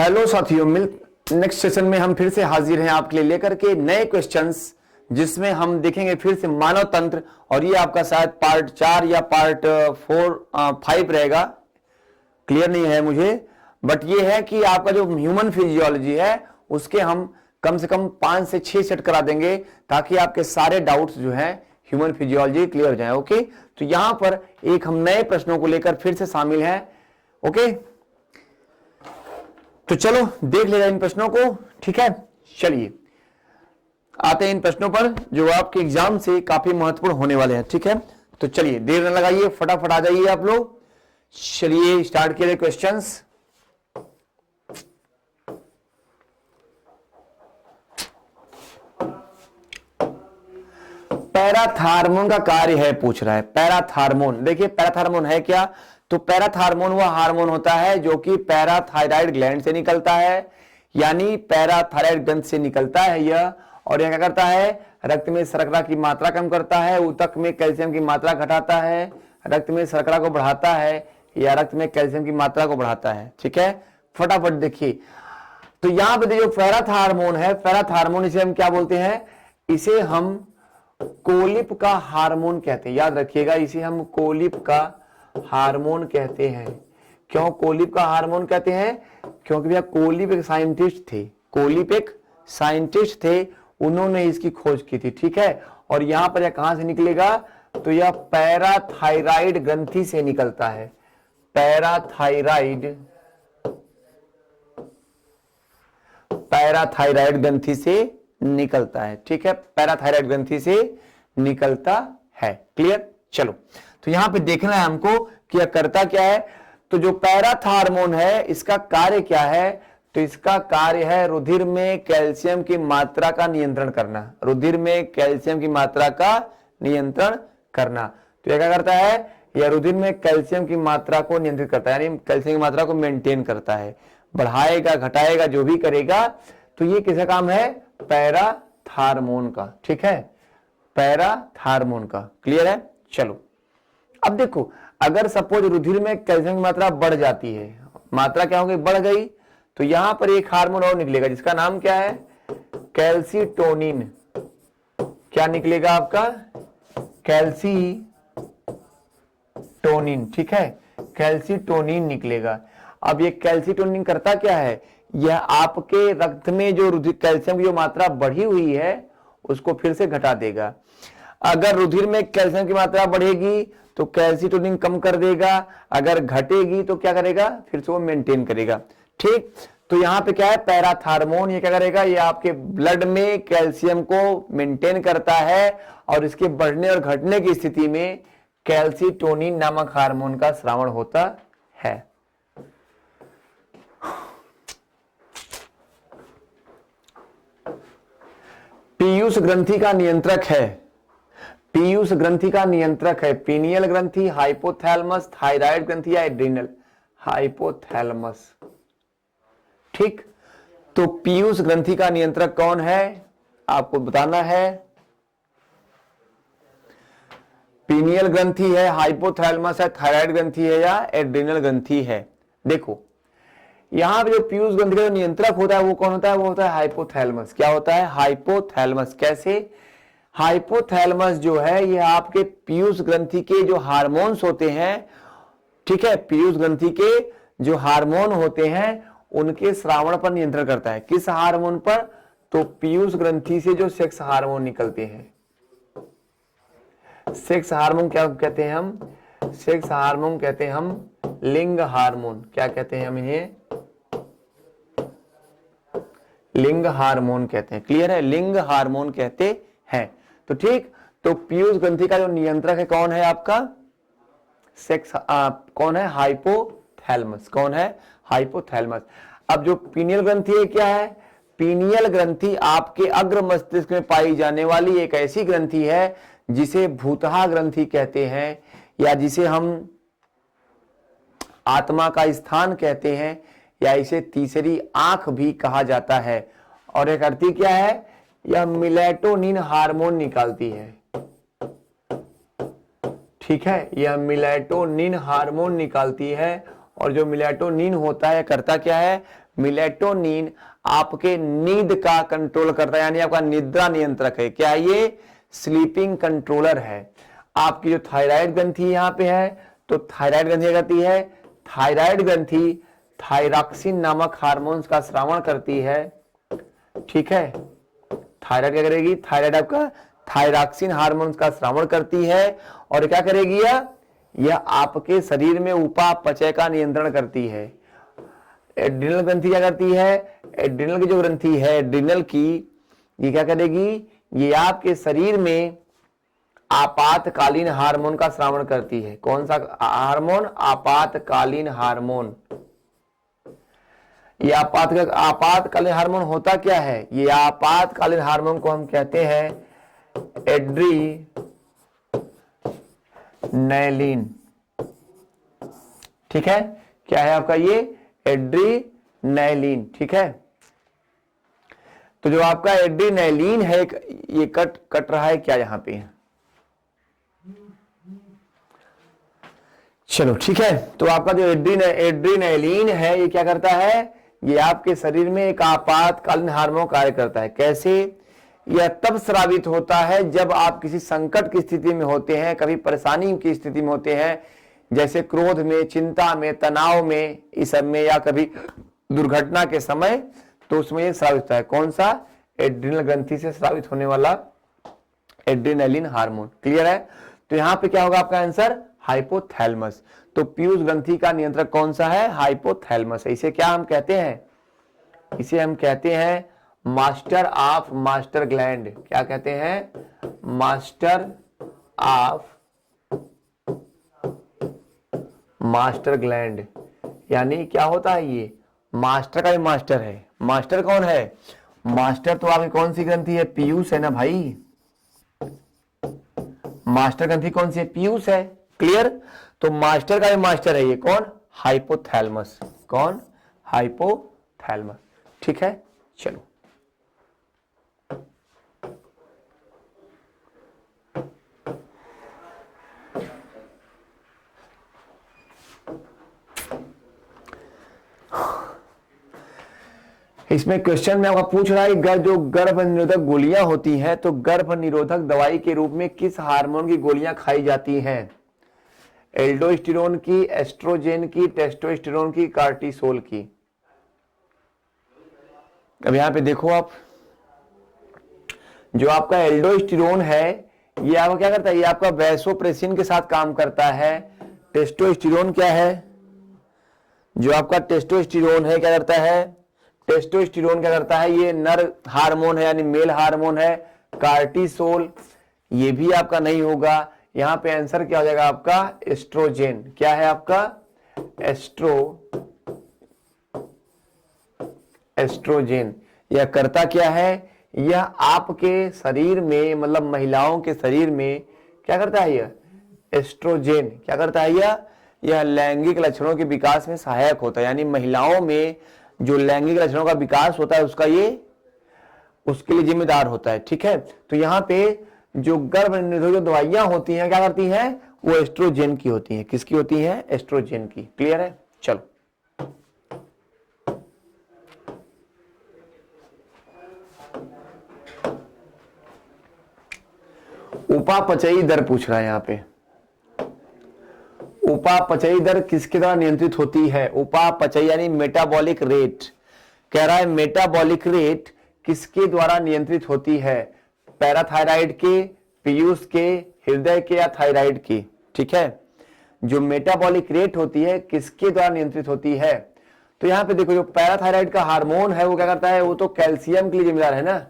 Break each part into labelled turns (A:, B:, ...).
A: Hello साथियों, next session में हम फिर से हाजिर हैं आपके लिए लेकर के नए क्वेश्चंस, जिसमें हम देखेंगे फिर से मानव तंत्र। और ये आपका शायद पार्ट 4 या पार्ट 5 रहेगा, क्लियर नहीं है मुझे। बट ये है कि आपका जो ह्यूमन फिजियोलॉजी है उसके हम कम से कम 5 से 6 सेट करा देंगे, ताकि आपके सारे डाउट्स जो हैं ह्यूमन फिजियोलॉजी क्लियर हो जाए। ओके, तो यहां पर एक हम नए प्रश्नों को लेकर फिर से शामिल हैं। ओके, तो चलो देख लेगा इन प्रश्नों को। ठीक है, चलिए आते हैं इन प्रश्नों पर जो आपके एग्जाम से काफी महत्वपूर्ण होने वाले हैं। ठीक है, तो चलिए देर न लगाइए, फटाफट आ जाइए आप लोग। चलिए स्टार्ट किए क्वेश्चंस। पैराथार्मोन का कार्य है पूछ रहा है। पैराथार्मोन, देखिए पैराथार्मोन है क्या? तो पैराथार्मोन वह हार्मोन होता है जो कि पैराथायराइड ग्लैंड से निकलता है, यानी पैराथायराइड ग्रंथ से निकलता है यह। और यह क्या करता है? रक्त में शर्करा की मात्रा कम करता है, ऊतक में कैल्शियम की मात्रा घटाता है, रक्त में शर्करा को बढ़ाता है या रक्त में कैल्शियम की मात्रा को बढ़ाता है। ठीक है, फटाफट देखिए। तो यहां पे जो पैराथार्मोन है, पैराथार्मोन इसे हम क्या बोलते हैं? इसे हम कोलिप का हार्मोन कहते हैं। याद रखिएगा, इसे हम कोलिप का हार्मोन कहते हैं। क्यों कोलिप का हार्मोन कहते हैं? क्योंकि भैया कोलिप एक साइंटिस्ट थे, कोलिप एक साइंटिस्ट थे, उन्होंने इसकी खोज की थी। ठीक है, और यहां पर यह कहां से निकलेगा? तो यह पैराथायराइड ग्रंथि से निकलता है। पैराथायराइड ग्रंथि से निकलता है। ठीक है, पैराथायराइड ग्रंथि से निकलता है। क्लियर? चलो, तो यहां पे देखना है हमको कि यह करता क्या है। तो जो पैराथार्मोन है इसका कार्य क्या है? तो इसका कार्य है रुधिर में कैल्शियम की मात्रा का नियंत्रण करना। रुधिर में कैल्शियम की मात्रा का नियंत्रण करना। तो यह क्या करता है? यह रुधिर में कैल्शियम की मात्रा को नियंत्रित करता है, यानी कैल्शियम की मात्रा को मेंटेन करता है, बढ़ाएगा घटाएगा जो भी करेगा। तो ये किसका काम है? पैराथार्मोन का। ठीक है, पैराथार्मोन का। क्लियर है? चलो अब देखो, अगर सपोज रुधिर में कैल्शियम की मात्रा बढ़ जाती है, मात्रा क्या हो गई? बढ़ गई, तो यहां पर एक हार्मोन और निकलेगा जिसका नाम क्या है? कैल्सीटोनिन। क्या निकलेगा आपका? कैल्सीटोनिन। ठीक है, कैल्सीटोनिन निकलेगा। अब ये कैल्सीटोनिन करता क्या है? यह आपके रक्त में जो रुधिर कैल्शियम की जो मात्रा बढ़ी हुई है उसको फिर से घटा देगा। अगर रुधिर में कैल्शियम की मात्रा बढ़ेगी तो कैल्सीटोनिन कम कर देगा, अगर घटेगी तो क्या करेगा? फिर से वो मेंटेन करेगा। ठीक, तो यहां पे क्या है? पैराथार्मोन ये क्या करेगा? ये आपके ब्लड में कैल्शियम को मेंटेन करता है, और इसके बढ़ने और घटने की स्थिति में कैल्सीटोनिन नामक हार्मोन का स्रावण होता है। पीयूष ग्रंथि का नियंत्रक है। पीयूष ग्रंथि का नियंत्रक है पीनियल ग्रंथि, हाइपोथैलेमस, थायराइड ग्रंथि या एड्रिनल? हाइपोथैलेमस। ठीक, तो पीयूष ग्रंथि का नियंत्रक कौन है आपको बताना है। पीनियल ग्रंथि है, हाइपोथैलेमस है, थायराइड ग्रंथि है या एड्रिनल ग्रंथि है? देखो यहां पे जो पीयूष ग्रंथि का जो नियंत्रक होता है वो कौन होता है? वो होता है हाइपोथैलेमस। क्या होता है? हाइपोथैलेमस। कैसे? हाइपोथैलेमस जो है ये आपके पीयूष ग्रंथि के जो हार्मोन्स होते हैं, ठीक है, पीयूष ग्रंथि के जो हार्मोन होते हैं उनके स्रावण पर नियंत्रण करता है। किस हार्मोन पर? तो पीयूष ग्रंथि से जो सेक्स हार्मोन निकलते हैं। सेक्स हार्मोन क्या कहते हैं हम? सेक्स हार्मोन कहते हैं हम लिंग हार्मोन। क्या कहते हैं हम इन्हें? लिंग हार्मोन कहते हैं। क्लियर है? लिंग हार्मोन कहते हैं। तो ठीक, तो पीयूष ग्रंथि का जो नियंत्रक है कौन है आपका? सेक्स कौन है? हाइपोथैलेमस। कौन है? हाइपोथैलेमस। अब जो पीनियल ग्रंथि है क्या है? पीनियल ग्रंथि आपके अग्र मस्तिष्क में पाई जाने वाली एक ऐसी ग्रंथि है जिसे भूतहा ग्रंथि कहते हैं, या जिसे हम आत्मा का स्थान कहते हैं, या इसे तीसरी आंख भी कहा जाता है। और यह करती क्या है? यह मेलाटोनिन हार्मोन निकालती है। ठीक है, यह मेलाटोनिन हार्मोन निकालती है, और जो मेलाटोनिन होता है करता क्या है? मेलेटोनिन आपके नींद का कंट्रोल करता है, यानी आपका निद्रा नियंत्रक है। क्या ये? स्लीपिंग कंट्रोलर है। आपकी जो थायराइड ग्रंथि यहां पे है, तो थायराइड ग्रंथि क्या करती है? थायराइड ग्रंथि थायरॉक्सिन नामक हार्मोन्स का स्रावण करती है। ठीक है, थायराइड क्या करेगी? थायराइड आपका थायरॉक्सिन हार्मोन्स का स्रावण करती है। और क्या करेगी? यह आपके शरीर में उपापचय का नियंत्रण करती है। एड्रिनल ग्रंथि क्या करती है? एड्रिनल की जो ग्रंथि है, एड्रिनल की, ये क्या करेगी? ये आपके शरीर में आपातकालीन हार्मोन का स्रावण करती है। कौन सा हार्मोन? आपातकालीन हार्मोन। ये आपातकालीन हार्मोन होता क्या है? ये आपातकालीन हार्मोन को हम कहते हैं एड्रीनैलिन। ठीक है, क्या है आपका ये? एड्रीनैलिन। ठीक है, तो जो आपका एड्रीनैलिन है, ये कट रहा है क्या यहां पे? चलो ठीक है, तो आपका जो एड्रीनैलिन है, ये क्या करता है? ये आपके शरीर में एक आपातकालीन हार्मोन कार्य करता है। कैसे? यह तब स्रावित होता है जब आप किसी संकट की स्थिति में होते हैं, कभी परेशानी की स्थिति में होते हैं, जैसे क्रोध में, चिंता में, तनाव में, इस सब में, या कभी दुर्घटना के समय, तो उसमें यह स्रावित होता है। कौन सा? एड्रिनल ग्रंथि से स्रावित होने वाला एड्रीनैलिन हार्मोन। क्लियर है? तो यहां पे क्या होगा आपका आंसर? हाइपोथैलेमस। तो पीयूष ग्रंथि का नियंत्रक कौन सा है? हाइपोथैलेमस है। इसे क्या हम कहते हैं? इसे हम कहते हैं मास्टर ऑफ मास्टर ग्लैंड। क्या कहते हैं? Master of master gland. यानी क्या होता है? ये मास्टर का भी मास्टर है। मास्टर कौन है? मास्टर तो आपकी कौन सी ग्रंथि है? पीयूष है ना भाई। मास्टर ग्रंथि कौन सी है? पीयूष है। क्लियर? तो मास्टर का भी मास्टर है ये कौन? हाइपोथैलेमस। कौन? हाइपोथैलेमस। ठीक है, चलो इसमें क्वेश्चन में आपका पूछ रहा है जो गर्भ निरोधक गोलियां होती हैं, तो गर्भ निरोधक दवाई के रूप में किस हार्मोन की गोलियां खाई जाती हैं? एल्डोस्टेरोन की, एस्ट्रोजेन की, टेस्टोस्टेरोन की, कार्टिसोल की? अब यहां पे देखो आप, जो आपका एल्डोस्टेरोन है, ये आपका क्या करता है? ये आपका वैसोप्रेसिन के साथ काम करता है। टेस्टोस्टेरोन क्या है? जो आपका टेस्टोस्टेरोन है, क्या करता है? टेस्टोस्टेरोन क्या करता है? ये नर हार्मोन है, यानी मेल हार्मोन है। कार्टिसोल ये भी आपका नहीं होगा। यहां पे आंसर क्या हो जाएगा आपका? एस्ट्रोजेन। क्या है आपका? एस्ट्रोजेन। यह करता क्या है? यह आपके शरीर में, मतलब महिलाओं के शरीर में क्या करता है? यह एस्ट्रोजेन क्या करता है? यह लैंगिक लक्षणों के विकास में सहायक होता है। यानी महिलाओं में जो लैंगिक लक्षणों का विकास होता है, उसके लिए जिम्मेदार होता है। ठीक है, तो यहाँ पे जो गर्भ निरोधक दवाइयां होती हैं, क्या करती हैं? वो एस्ट्रोजेन की होती हैं। किसकी होती हैं? एस्ट्रोजेन की। क्लियर है? चलो उपापचयी दर पूछ रहा है यहाँ पे। उपापचयी दर किसके द्वारा नियंत्रित होती है? उपापचयी यानी मेटाबॉलिक रेट। कह रहा है मेटाबॉलिक रेट किसके द्वारा नियंत्रित होती है? पैराथायराइड के, पीयूष के, हृदय के, या थायराइड की? ठीक है, जो मेटाबॉलिक रेट होती है किसके द्वारा नियंत्रित होती है? तो यहां पे देखो, जो पैराथायराइड का हार्मोन है वो क्या करता है? वो तो कैल्शियम के लिए जिम्मेदार है ना।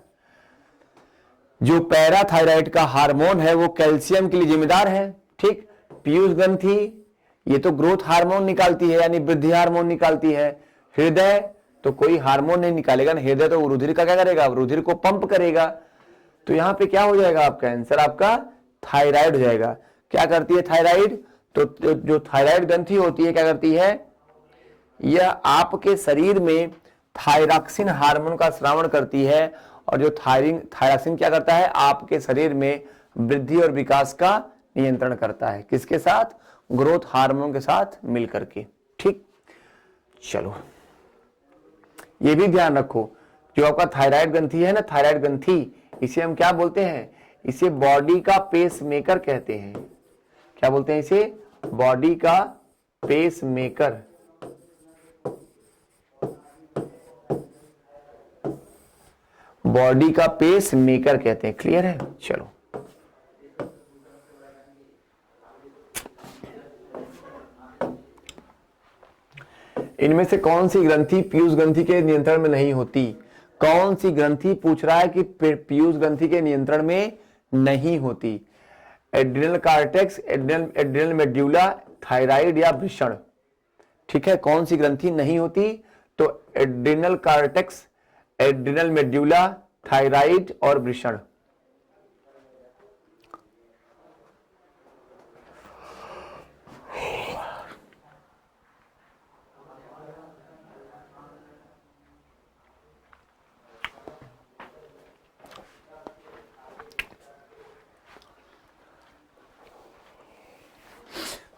A: जो पैराथायराइड का हार्मोन है वो कैल्शियम के लिए जिम्मेदार है। ठीक, पीयूष ग्रंथि ये तो ग्रोथ हार्मोन निकालती है, यानी वृद्धि हार्मोन निकालती है। हृदय तो कोई हार्मोन नहीं निकालेगा ना, हृदय तो रुधिर का क्या करेगा? रुधिर को पंप करेगा। तो यहां पे क्या हो जाएगा आपका आंसर? आपका थायराइड हो जाएगा। क्या करती है थायराइड? तो जो थायराइड ग्रंथि होती है क्या करती है? यह आपके शरीर में थायरॉक्सिन हार्मोन का स्रावण करती है। और जो थायरॉक्सिन क्या करता है? आपके शरीर में वृद्धि और विकास का नियंत्रण करता है। किसके साथ? ग्रोथ हार्मोन के साथ मिलकर के। ठीक, चलो ये भी ध्यान रखो, जो आपका थायराइड ग्रंथि है ना, थायराइड ग्रंथि, इसे हम क्या बोलते हैं, इसे बॉडी का पेस मेकर कहते हैं। क्या बोलते हैं इसे? बॉडी का पेस मेकर। बॉडी का पेस मेकर कहते हैं। क्लियर है? चलो, इनमें से कौन सी ग्रंथि पीयूष ग्रंथि के नियंत्रण में नहीं होती? कौन सी ग्रंथि पूछ रहा है कि पीयूष ग्रंथि के नियंत्रण में नहीं होती? Adrenal cortex, adrenal medulla, thyroid या वृषण। ठीक है, कौन सी ग्रंथि नहीं होती? तो adrenal cortex, adrenal medulla, thyroid और वृषण।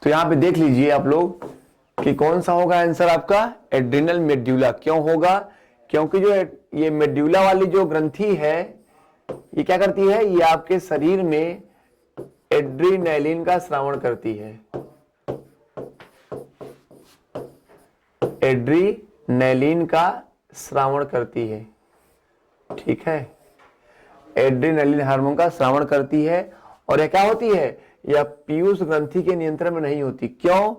A: तो यहां पे देख लीजिए आप लोग कि कौन सा होगा आंसर आपका? Adrenal medulla. क्यों होगा? क्योंकि जो ये मेड्यूला वाली जो ग्रंथि है, ये क्या करती है? ये आपके शरीर में एड्रीनैलिन का स्रावण करती है। एड्रीनैलिन का स्रावण करती है। ठीक है, एड्रीनैलिन हार्मोन का स्रावण करती है। और यह क्या होती है? यह पीयूष ग्रंथि के नियंत्रण में नहीं होती। क्यों?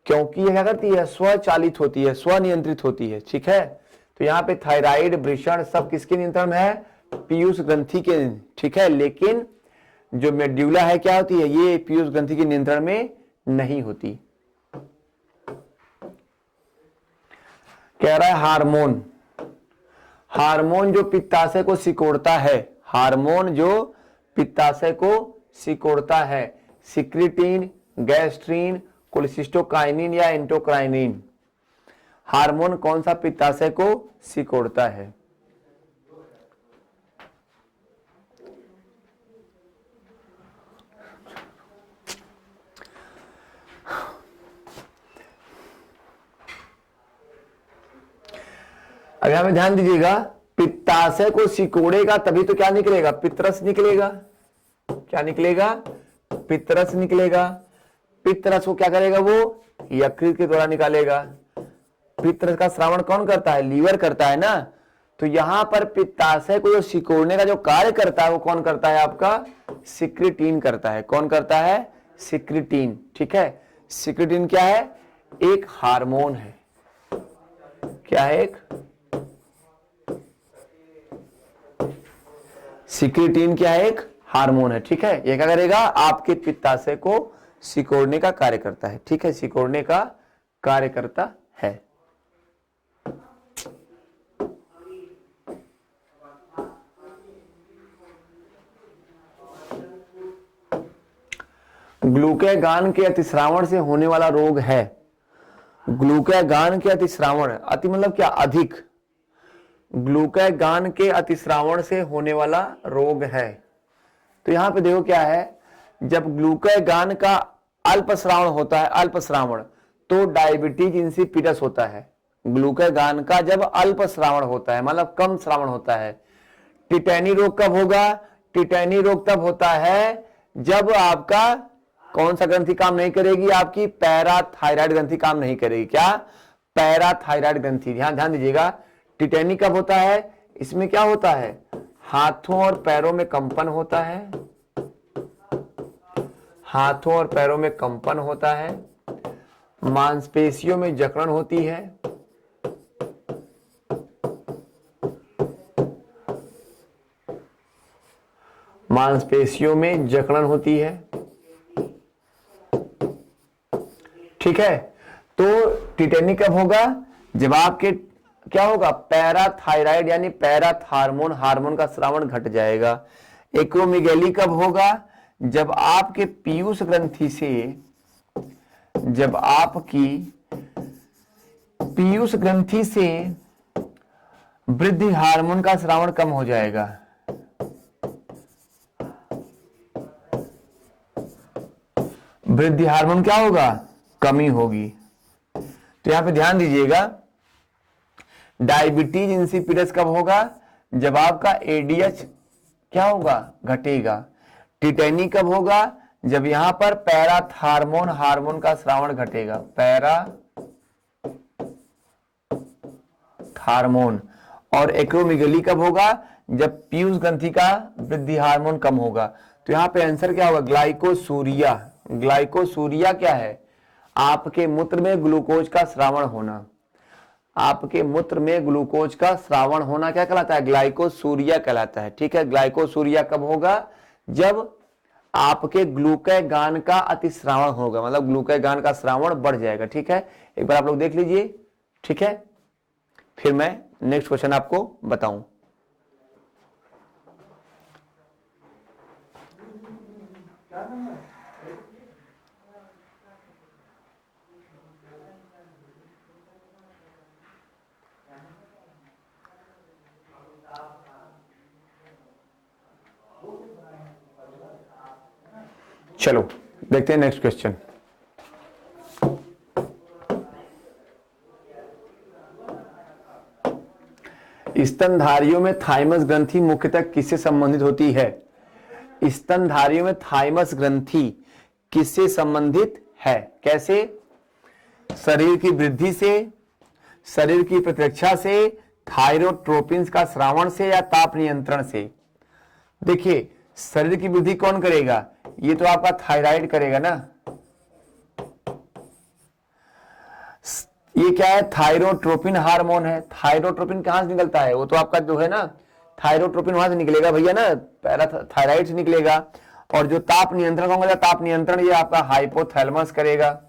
A: क्योंकि यह क्या करती है? स्वचालित होती है, स्वनियंत्रित होती है। ठीक है, तो यहाँ पे थायराइड, वृषण सब किसके नियंत्रण में है? पीयूष ग्रंथि के। ठीक है, लेकिन जो मेड्यूला है क्या होती है? ये पीयूष ग्रंथि के नियंत्रण में नहीं होती। कह रहा है हार्मोन, हार्मोन जो पित्ताशय को सिकोड़ता है, हार्मोन जो पित्ताशय को सिकोड़ता है, सिक्रिटीन, गैस्ट्रीन, कोलिसिस्टोकाइनिन या एंटोक्राइनिन। हार्मोन कौन सा पित्ताशय को सिकोड़ता है? अब यहां में ध्यान दीजिएगा, पित्ताशय को सिकोड़ेगा तभी तो क्या निकलेगा? पित्तरस निकलेगा। क्या निकलेगा? पित्तरस निकलेगा। पित्तरस को क्या करेगा? वो यकृत के द्वारा निकालेगा। पित्तरस का श्रावण कौन करता है? लीवर करता है ना। तो यहां पर पित्ताशय को जो सिकोड़ने का जो कार्य करता है वो कौन करता है? आपका सिक्रिटीन करता है। कौन करता है? सिक्रिटीन। ठीक है, सिक्रिटीन क्या है? एक हार्मोन है। क्या है? एक सिक्रिटीन क्या है? एक हार्मोन है। ठीक है, ये क्या करेगा? आपके पित्ताशय को सिकोड़ने का कार्य करता है। ठीक है, सिकोड़ने का कार्य करता है। ग्लूकेगान के अतिस्रावण से होने वाला रोग है। ग्लूकेगान के अतिस्रावण, अति मतलब क्या? अधिक। ग्लूकेगान के अतिस्रावण से होने वाला रोग है। तो यहां पे देखो क्या है, जब ग्लूकेगान का अल्पस्रावण होता है, अल्पस्रावण, तो डायबिटीज इंसिपिडस होता है। ग्लूकेगान का जब अल्पस्रावण होता है, मतलब कम श्रावण होता है। टिटैनी रोग कब होगा? टिटैनी रोग तब होता है जब आपका कौन सा ग्रंथि काम नहीं करेगी? आपकी पैराथायराइड ग्रंथि काम नहीं करेगी। क्या? पैराथायराइड ग्रंथि। ध्यान दीजिएगा, टिटैनी कब होता है? इसमें क्या होता है? हाथों और पैरों में कंपन होता है। हाथों और पैरों में कंपन होता है। मांसपेशियों में जकड़न होती है। मांसपेशियों में जकड़न होती है। ठीक है, तो टिटैनी कब होगा? जब आपके क्या होगा? पैराथायराइड यानी पैराथार्मोन, हार्मोन का स्रावण घट जाएगा। एक्रोमेगैली कब होगा? जब आपके पीयूष ग्रंथि से, जब आपकी पीयूष ग्रंथि से वृद्धि हार्मोन का स्रावण कम हो जाएगा। वृद्धि हार्मोन क्या होगा? कमी होगी। तो यहां पे ध्यान दीजिएगा, डायबिटीज इंसिपिडस कब होगा? जब आपका एडीएच क्या होगा? घटेगा। टिटेनी कब होगा? जब यहां पर पैराथार्मोन हार्मोन का स्रावण घटेगा। पैराथार्मोन। और एक्रोमेगली कब होगा? जब पीयूष ग्रंथि का वृद्धि हार्मोन कम होगा। तो यहां पे आंसर क्या होगा? ग्लाइकोसूरिया। ग्लाइकोसूरिया क्या है? आपके मूत्र में ग्लूकोज का स्रावण होना। आपके मूत्र में ग्लूकोज का स्रावण होना क्या कहलाता है? ग्लाइकोसूरिया कहलाता है। ठीक है, ग्लाइकोसूरिया कब होगा? जब आपके ग्लूकेगान का अतिस्रावण होगा, मतलब ग्लूकेगान का स्रावण बढ़ जाएगा। ठीक है, एक बार आप लोग देख लीजिए। ठीक है, फिर मैं नेक्स्ट क्वेश्चन आपको बताऊं। चलो देखते हैं नेक्स्ट क्वेश्चन। स्तनधारियों में थाइमस ग्रंथि मुख्यतः किससे संबंधित होती है? स्तनधारियों में थाइमस ग्रंथि किससे संबंधित है? कैसे? शरीर की वृद्धि से, शरीर की प्रतिरक्षा से, थायरोट्रोपिन्स का स्रावण से, या ताप नियंत्रण से? देखिए, शरीर की वृद्धि कौन करेगा? ये तो आपका थायराइड करेगा ना। ये क्या है? थायरोट्रोपिन हार्मोन है। थायरोट्रोपिन कहां से निकलता है? वो तो आपका जो है ना, थायरोट्रोपिन वहां से निकलेगा भैया ना, पैराथायराइड से निकलेगा। और जो ताप नियंत्रण कौन करेगा? ताप नियंत्रण ये आपका हाइपोथैलेमस करेगा।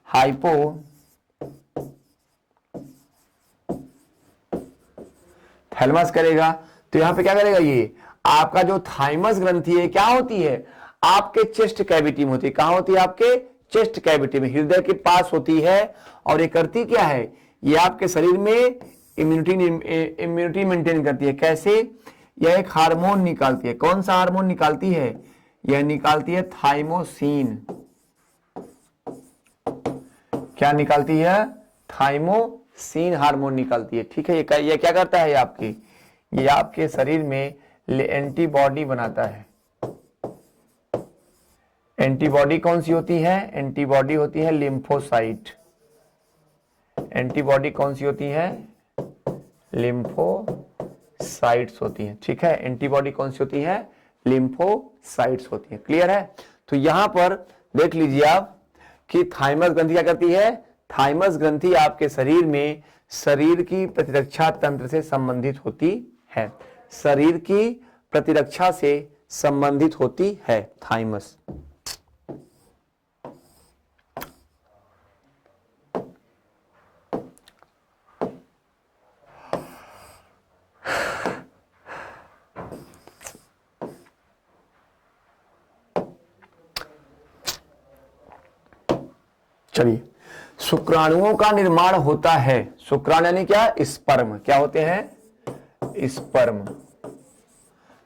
A: हाइपोथैलेमस करेगा। तो यहां पे क्या करेगा? ये आपका जो थाइमस ग्रंथि है क्या होती है? आपके चेस्ट कैविटी में होती है। कहां होती है? आपके चेस्ट कैविटी में, हृदय के पास होती है। और ये करती क्या है? ये आपके शरीर में इम्यूनिटी मेंटेन करती है। कैसे? यह एक हार्मोन निकालती है। कौन सा हार्मोन निकालती है? यह निकालती है थाइमोसिन। क्या निकालती है? थाइमोसिन हार्मोन निकालती है। ठीक है, ये क्या करता है? ये आपके शरीर में एंटीबॉडी बनाता है। एंटीबॉडी कौन सी होती है? एंटीबॉडी होती है लिम्फोसाइट। एंटीबॉडी कौन सी होती है? लिम्फोसाइट्स होती है। ठीक है, एंटीबॉडी कौन सी होती है? लिम्फोसाइट्स होती है। क्लियर है? तो यहां पर देख लीजिए आप कि थाइमस ग्रंथि क्या करती है? थाइमस ग्रंथि आपके शरीर में शरीर की प्रतिरक्षा तंत्र से संबंधित होती है। शरीर की प्रतिरक्षा से संबंधित होती है थाइमस। चलिए, शुक्राणुओं का निर्माण होता है। शुक्राणु यानी क्या? स्पर्म। क्या होते हैं? स्पर्म।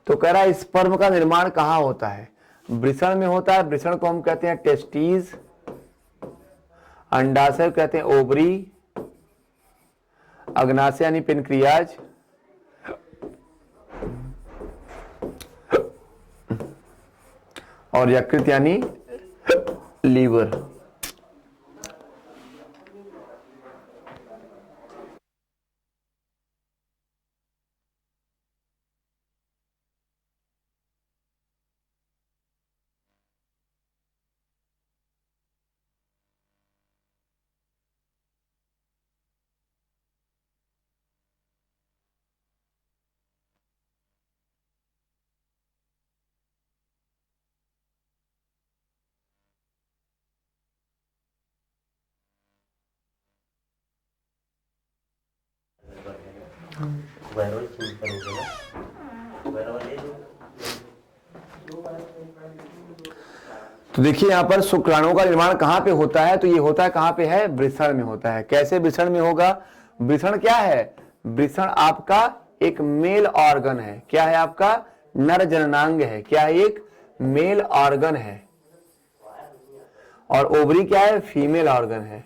A: तो कह रहा है स्पर्म का निर्माण कहां होता है? वृषण में होता है। वृषण को हम कहते हैं टेस्टिस। अंडाशय कहते हैं ओवरी। अग्नाशय यानी पेनक्रियाज। और यकृत यानी लीवर। तो देखिए यहां पर शुक्राणुओं का निर्माण कहां पे होता है? तो ये होता है कहां पे है? वृषण में होता है। कैसे वृषण में होगा? वृषण क्या है? वृषण आपका एक मेल ऑर्गन है। क्या है? आपका नर जननांग है। क्या है? एक मेल ऑर्गन है। और ओवरी क्या है? फीमेल ऑर्गन है।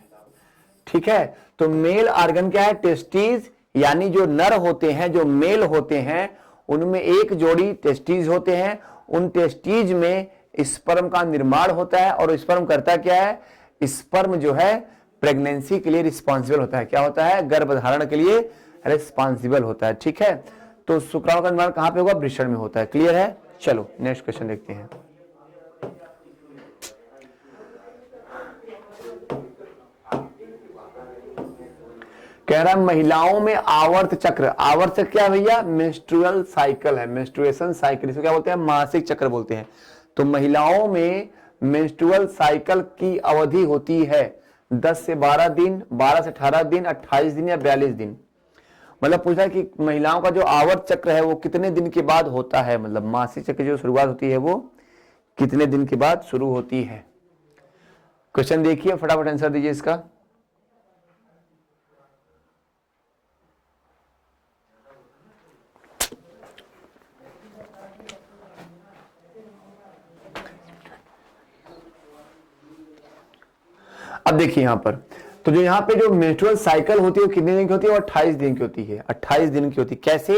A: ठीक है। तो मेल ऑर्गन क्या है, टेस्टीज, यानी जो नर होते हैं, जो मेल होते हैं, उनमें एक जोड़ी टेस्टीज होते हैं। उन टेस्टीज में स्पर्म का निर्माण होता है और स्पर्म करता क्या है, स्पर्म जो है प्रेगनेंसी के लिए रिस्पॉन्सिबल होता है। क्या होता है, गर्भधारण के लिए रिस्पॉन्सिबल होता है। ठीक है। तो शुक्राणु का निर्माण कहां पे होगा, वृषण में होता है। क्लियर है। चलो नेक्स्ट क्वेश्चन देखते हैं। कह रहा है महिलाओं में आवर्त चक्र, आवर्त चक्र क्या है भैया, मेंस्ट्रुअल साइकिल है, मेंस्ट्रुएशन साइकिल, इसको क्या बोलते हैं, मासिक चक्र बोलते हैं। तो महिलाओं में मेंस्ट्रुअल साइकिल की अवधि होती है 10 से 12 दिन, 12 से 18 दिन, 28 दिन या 42 दिन। मतलब पूछा है कि महिलाओं का जो आवर्त चक्र है वो कितने दिन के बाद होता है, मतलब मासिक चक्र जो शुरुआत होती है वो कितने दिन के बाद शुरू होती है। क्वेश्चन देखिए, फटाफट आंसर दीजिए इसका। अब देखिए यहां पर, तो जो यहां पे जो मेंस्ट्रुअल साइकिल होती है वो कितने दिन की होती है, वो 28 दिन की होती है। 28 दिन की होती है। कैसे,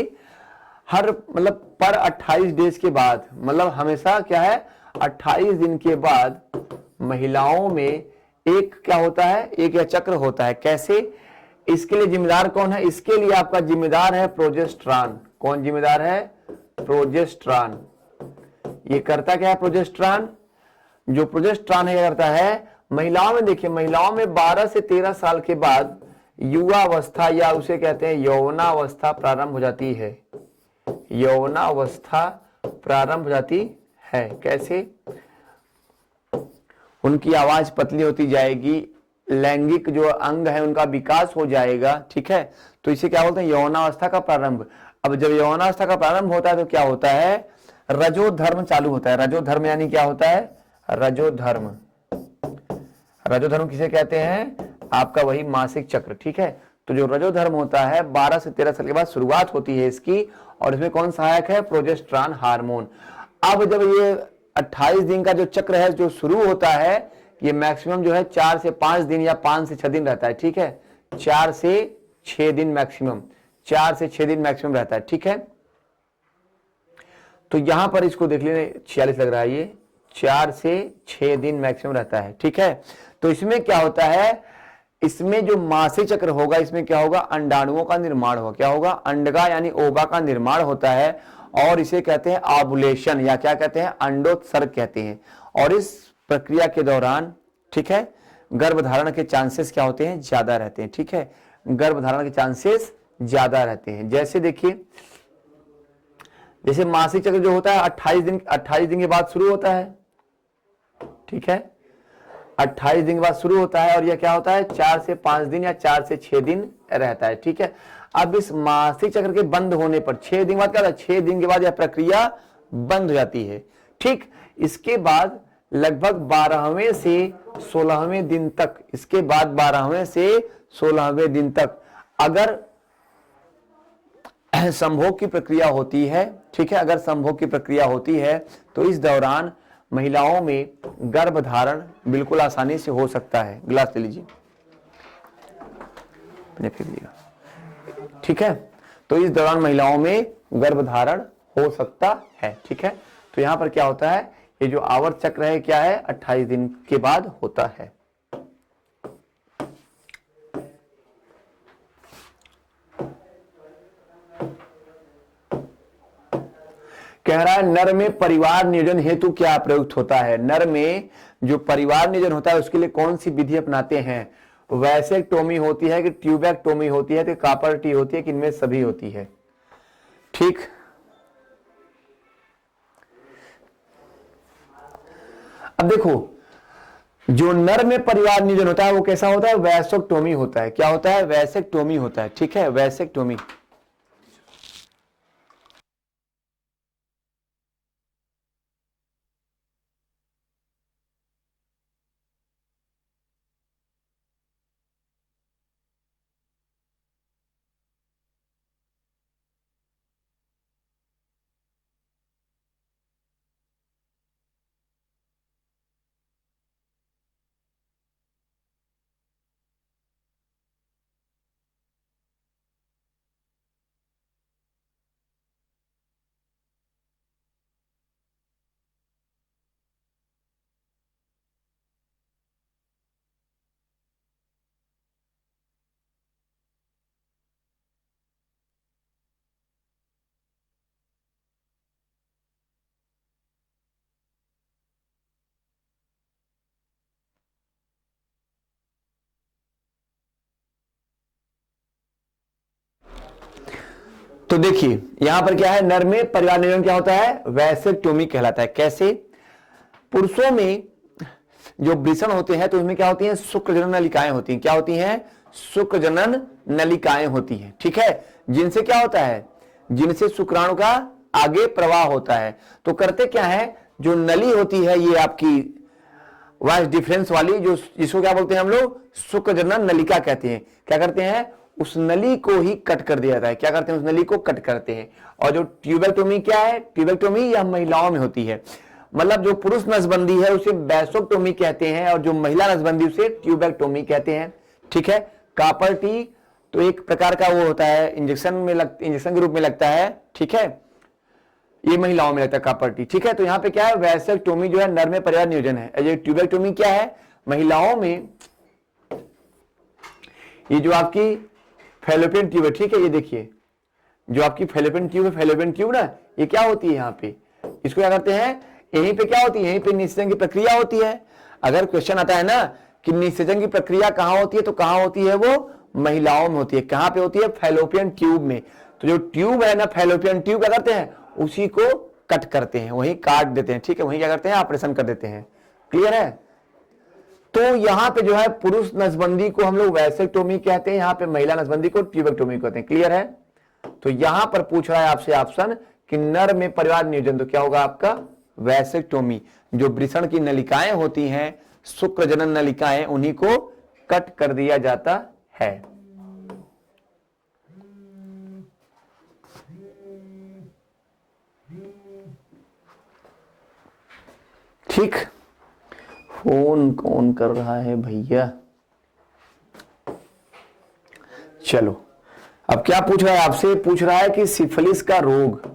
A: हर मतलब पर 28 डेज के बाद, मतलब हमेशा क्या है, 28 दिन के बाद महिलाओं में एक क्या होता है, एक या चक्र होता है। कैसे, इसके लिए जिम्मेदार कौन है, इसके लिए आपका जिम्मेदार है प्रोजेस्टेरॉन। कौन जिम्मेदार है, प्रोजेस्टेरॉन। ये करता क्या है प्रोजेस्टेरॉन, जो प्रोजेस्टेरॉन है करता है महिलाओं में, देखिए महिलाओं में 12 से 13 साल के बाद युवावस्था या उसे कहते हैं यौवनावस्था प्रारंभ हो जाती है। यौवनावस्था प्रारंभ हो जाती है। कैसे, उनकी आवाज पतली होती जाएगी, लैंगिक जो अंग है उनका विकास हो जाएगा। ठीक है। तो इसे क्या बोलते हैं, यौवनावस्था का प्रारंभ। अब जब यौवनावस्था का प्रारंभ होता है तो क्या होता है, रजोधर्म चालू होता है। रजोधर्म यानी क्या होता है, रजोधर्म। रजोधर्म किसे कहते हैं, आपका वही मासिक चक्र। ठीक है। तो जो रजोधर्म होता है 12 से 13 साल के बाद शुरुआत होती है इसकी, और इसमें कौन सहायक है, प्रोजेस्टेरॉन हार्मोन। अब जब ये 28 दिन का जो चक्र है जो शुरू होता है, ये मैक्सिमम जो है 4 से 5 दिन या 5 से 6 दिन रहता है। ठीक है। 4 से 6 दिन मैक्सिमम, 4 से 6 दिन मैक्सिमम रहता है। ठीक है। तो यहां पर इसको देख लीजिए 46 लग रहा है, ये 4 से 6 दिन मैक्सिमम रहता है। ठीक है। तो इसमें क्या होता है, इसमें जो मासिक चक्र होगा इसमें क्या होगा, अंडाणुओं का निर्माण होगा। क्या होगा, अंडगा यानी ओवा का निर्माण होता है, और इसे कहते हैं ओवुलेशन, या क्या कहते हैं, अंडोत्सर्ग कहते हैं। और इस प्रक्रिया के दौरान, ठीक है, गर्भधारण के चांसेस क्या होते हैं, ज्यादा रहते हैं। ठीक है। गर्भधारण के चांसेस ज्यादा रहते हैं। जैसे देखिए, जैसे मासिक चक्र जो होता है 28 दिन के बाद शुरू होता है। ठीक है। 28 दिन के बाद शुरू होता है, और यह क्या होता है, 4 से 5 दिन या 4 से 6 दिन रहता है। ठीक है। अब इस मासिक चक्र के बंद होने पर 6 दिन बाद क्या होता है, 6 दिन के बाद यह प्रक्रिया बंद हो जाती है। ठीक। इसके बाद लगभग 12वें से 16वें दिन तक, इसके बाद 12वें से 16वें दिन तक अगर संभोग की प्रक्रिया होती है, ठीक है, अगर संभोग की प्रक्रिया होती है तो इस दौरान महिलाओं में गर्भधारण बिल्कुल आसानी से हो सकता है। गिलास ले लीजिए, फिर लीजिएगा। ठीक है। तो इस दौरान महिलाओं में गर्भधारण हो सकता है। ठीक है। तो यहां पर क्या होता है, ये जो आवर्त चक्र है क्या है, 28 दिन के बाद होता है। कह रहा है नर में परिवार नियोजन हेतु क्या प्रयुक्त होता है। नर में जो परिवार नियोजन होता है उसके लिए कौन सी विधि अपनाते हैं। वैसेक्टोमी होती है कि ट्यूबेक्टोमी होती है कि कापर-टी होती है कि इनमें सभी होती है। ठीक। अब देखो, जो नर में परिवार नियोजन होता है वो कैसा होता है, वैसेक्टोमी होता है। क्या होता है, वैसेक्टोमी होता है। ठीक है, वैसेक्टोमी। तो देखिए यहां पर क्या है, नर में परिवार नियोजन क्या होता है, वैसेक्टोमी कहलाता है। कैसे? पुरुषों में जो वृषण होते हैं तो उसमें क्या होती हैं, शुक्र जनन नलिकाएं होती हैं। क्या होती हैं? शुक्र जनन नलिकाएं होती हैं। ठीक है, जिनसे क्या होता है, जिनसे शुक्राणु का आगे प्रवाह होता है। तो करते क्या है, जो नली होती है ये आपकी वाइस डिफरेंस वाली, जो जिसको क्या बोलते हैं हम लोग, शुक्र जनन नलिका कहते हैं। क्या करते हैं, उस नली को ही कट कर दिया जाता है। क्या करते हैं, उस नली को कट करते हैं। और जो ट्यूबेक्टोमी क्या है, ट्यूबेक्टोमी यह महिलाओं में होती है। मतलब जो पुरुष नसबंदी है उसे वैसोक्टोमी कहते हैं, और जो महिला नसबंदी उसे ट्यूबेक्टोमी कहते हैं। ठीक है, कॉपर टी तो एक प्रकार का वो होता है, इंजेक्शन के रूप में लगता है। ठीक है, ये महिलाओं में लगता है कॉपर टी। ठीक है, तो यहां पे क्या है, वैसेक्टोमी जो है नर में परिवार नियोजन है। ये ट्यूबेक्टोमी क्या है, महिलाओं में ये जो आपकी फैलोपियन ट्यूब है। ठीक है, ये देखिए जो आपकी फैलोपियन ट्यूब है, फैलोपियन ट्यूब ना, ये क्या होती है, यहाँ पे इसको क्या करते हैं, यहीं पे क्या होती है, यहीं पे निषेचन की प्रक्रिया होती है। अगर क्वेश्चन आता है ना कि निषेचन की प्रक्रिया कहां होती है, तो कहां होती है, वो महिलाओं में होती है। कहां पे होती है, फैलोपियन ट्यूब में। तो जो ट्यूब है ना, फैलोपियन ट्यूब क्या करते हैं, उसी को कट करते हैं, वहीं काट देते हैं। ठीक है, वहीं क्या करते हैं, ऑपरेशन कर देते हैं। क्लियर है? तो यहां पे जो है पुरुष नसबंदी को हम लोग वैसेक्टोमी कहते हैं, यहां पे महिला नसबंदी को ट्यूबेक्टोमी कहते हैं। क्लियर है? तो यहां पर पूछ रहा है आपसे ऑप्शन कि नर में परिवार नियोजन, तो क्या होगा आपका, वैसेक्टोमी। जो वृषण की नलिकाएं होती हैं, शुक्र जनन नलिकाएं, उन्हीं को कट कर दिया जाता है। ठीक, फोन कौन कर रहा है भैया? चलो, अब क्या पूछ रहा है आपसे, पूछ रहा है कि सिफिलिस का रोग,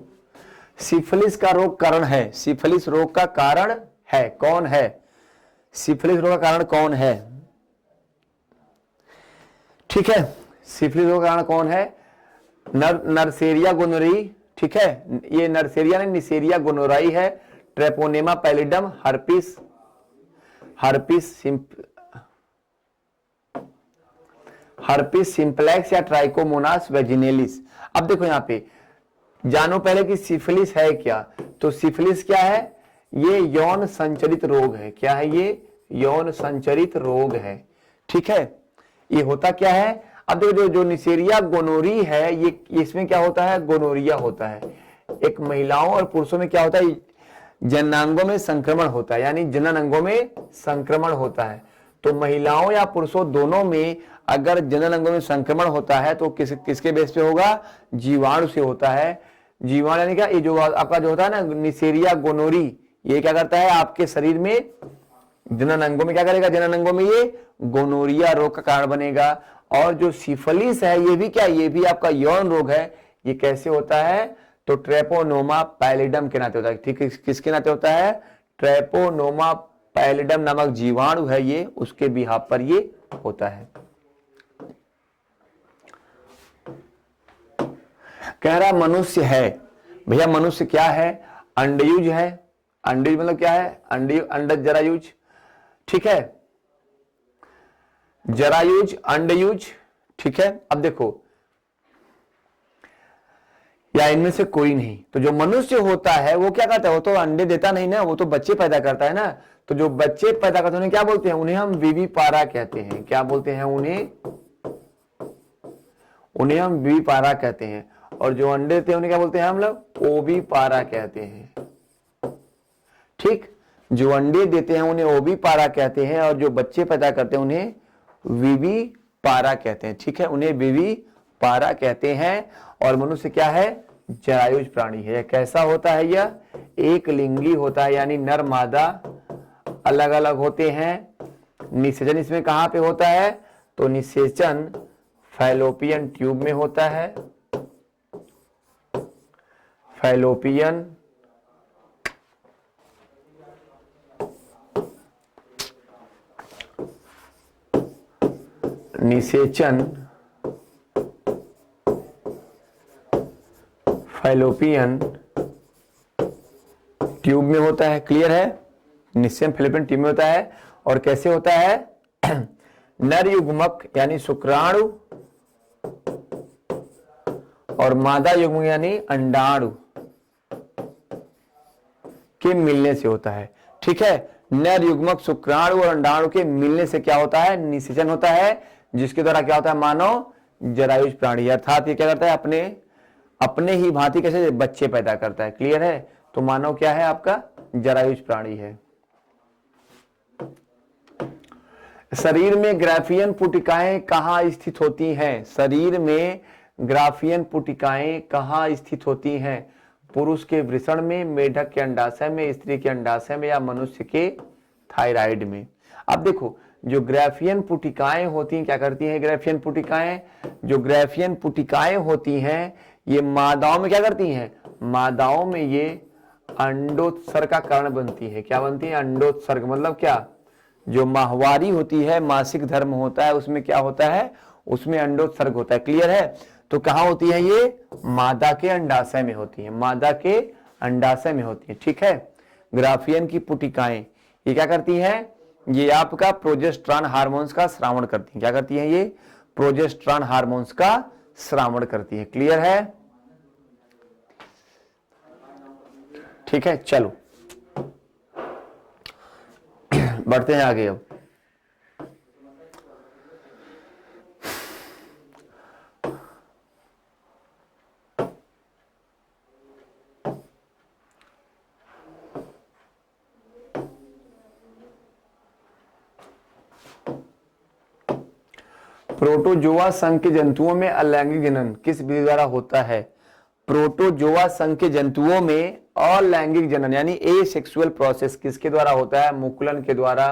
A: सिफिलिस का रोग कारण है, सिफिलिस रोग का कारण है, कौन है, सिफिलिस रोग का कारण कौन है? ठीक है, सिफिलिस रोग का कारण कौन है, नर्सेरिया गोनोरी। ठीक है, ये नर्सेरिया नहीं, निसेरिया गोनोराई है, ट्रेपोनेमा पैलिडम, हर्पिस सिंप्लेक्स या ट्राइकोमोनास वेजिनेलिस। अब देखो यहां पे जानो पहले कि सिफिलिस है क्या। तो सिफिलिस क्या है, ये यौन संचरित रोग है। क्या है ये, यौन संचरित रोग है। ठीक है, ये होता क्या है, अब देखो जो निसेरिया गोनोरी है, ये इसमें क्या होता है, गोनोरिया होता है। एक महिलाओं और पुरुषों में क्या होता है, जननांगों में संक्रमण होता है, यानी जनन अंगों में संक्रमण होता है। तो महिलाओं या पुरुषों दोनों में अगर जनन अंगों में संक्रमण होता है तो किसके बेस पे होगा, जीवाणु से होता है। जीवाणु यानी क्या, ये जो आपका जो होता है ना निसेरिया गोनोरी, ये क्या करता है, आपके शरीर में जनन अंगों में क्या करेगा, जनन अंगों में ये गोनोरिया रोग का कारण बनेगा। और जो सिफिलिस है ये भी क्या, ये भी आपका यौन रोग है। ये कैसे होता है, तो ट्रेपोनोमा पैलिडम के नाते होता है। ठीक है, किसके नाते होता है, ट्रेपोनोमा पैलिडम नामक जीवाणु है ये, उसके बिहाफ पर ये होता है। कह रहा मनुष्य है, भैया मनुष्य क्या है, अंडयुज है। अंडयुज मतलब क्या है, अंडज जरायुज। ठीक है, जरायुज अंडयुज। ठीक है, अब देखो या इनमें से कोई नहीं। तो जो मनुष्य होता है वो क्या करता है, वो तो अंडे देता नहीं ना, वो तो बच्चे पैदा करता है ना। तो जो बच्चे पैदा करते हैं उन्हें क्या बोलते हैं, उन्हें हम विविपारा कहते हैं। क्या बोलते हैं, उन्हें हम विविपारा कहते हैं। और जो अंडे देते हैं उन्हें क्या बोलते हैं हम लोग, ओविपारा कहते हैं। ठीक, जो अंडे देते हैं उन्हें ओविपारा कहते हैं, और जो बच्चे पैदा करते हैं उन्हें विविपारा कहते हैं। ठीक है, उन्हें विविपारा कहते हैं। और मनुष्य क्या है, जरायुज प्राणी है। कैसा होता है यह, एक लिंगी होता है, यानी नर मादा अलग अलग होते हैं। निषेचन इसमें कहां पे होता है, तो निषेचन फैलोपियन ट्यूब में होता है। फैलोपियन निषेचन फैलोपियन ट्यूब में होता है। क्लियर है, निषेचन फैलोपियन ट्यूब में होता है। और कैसे होता है, नर युग्मक यानी शुक्राणु और मादा युग्म यानी अंडाणु के मिलने से होता है। ठीक है, नर युग्मक शुक्राणु और अंडाणु के मिलने से क्या होता है, निषेचन होता है, जिसके द्वारा क्या होता है, मानव जरायुज प्राणी, अर्थात ये क्या करता है, अपने ही भांति कैसे बच्चे पैदा करता है। क्लियर है, तो मानव क्या है, आपका जरायुज प्राणी है। शरीर में ग्राफियन पुटिकाएं कहां स्थित होती हैं? शरीर में ग्राफियन पुटिकाएं कहां स्थित होती हैं? पुरुष के वृषण में, मेढक के अंडाशय में, स्त्री के अंडाशय में, या मनुष्य के थायराइड में। अब देखो, जो ग्राफियन पुटिकाएं होती हैं क्या करती हैं? ग्राफियन पुटिकाएं, जो ग्राफियन पुटिकाएं होती हैं ये मादाओं में क्या करती हैं? मादाओं में ये अंडोत्सर्ग का कारण बनती है। क्या बनती है? अंडोत्सर्ग। मतलब क्या, जो माहवारी होती है, मासिक धर्म होता है, उसमें क्या होता है, उसमें अंडोत्सर्ग होता है। क्लियर है, तो कहां होती है ये? मादा के अंडाशय में होती है, मादा के अंडाशय में होती है। ठीक है, ग्राफियन की पुटिकाएं ये क्या करती हैं? ये आपका प्रोजेस्टेरॉन हार्मोन्स का स्रावण करती हैं। क्या करती हैं? ये प्रोजेस्टेरॉन हार्मोन्स का स्रावण करती है। क्लियर है, ठीक है, चलो बढ़ते हैं आगे। अब प्रोटोजोआ संघ के जंतुओं में अलैंगिक जनन किस विधि द्वारा होता है? प्रोटोजोआ संघ के जंतुओं में अलैंगिक जनन यानी एसेक्सुअल प्रोसेस किसके द्वारा होता है? मुकुलन के द्वारा,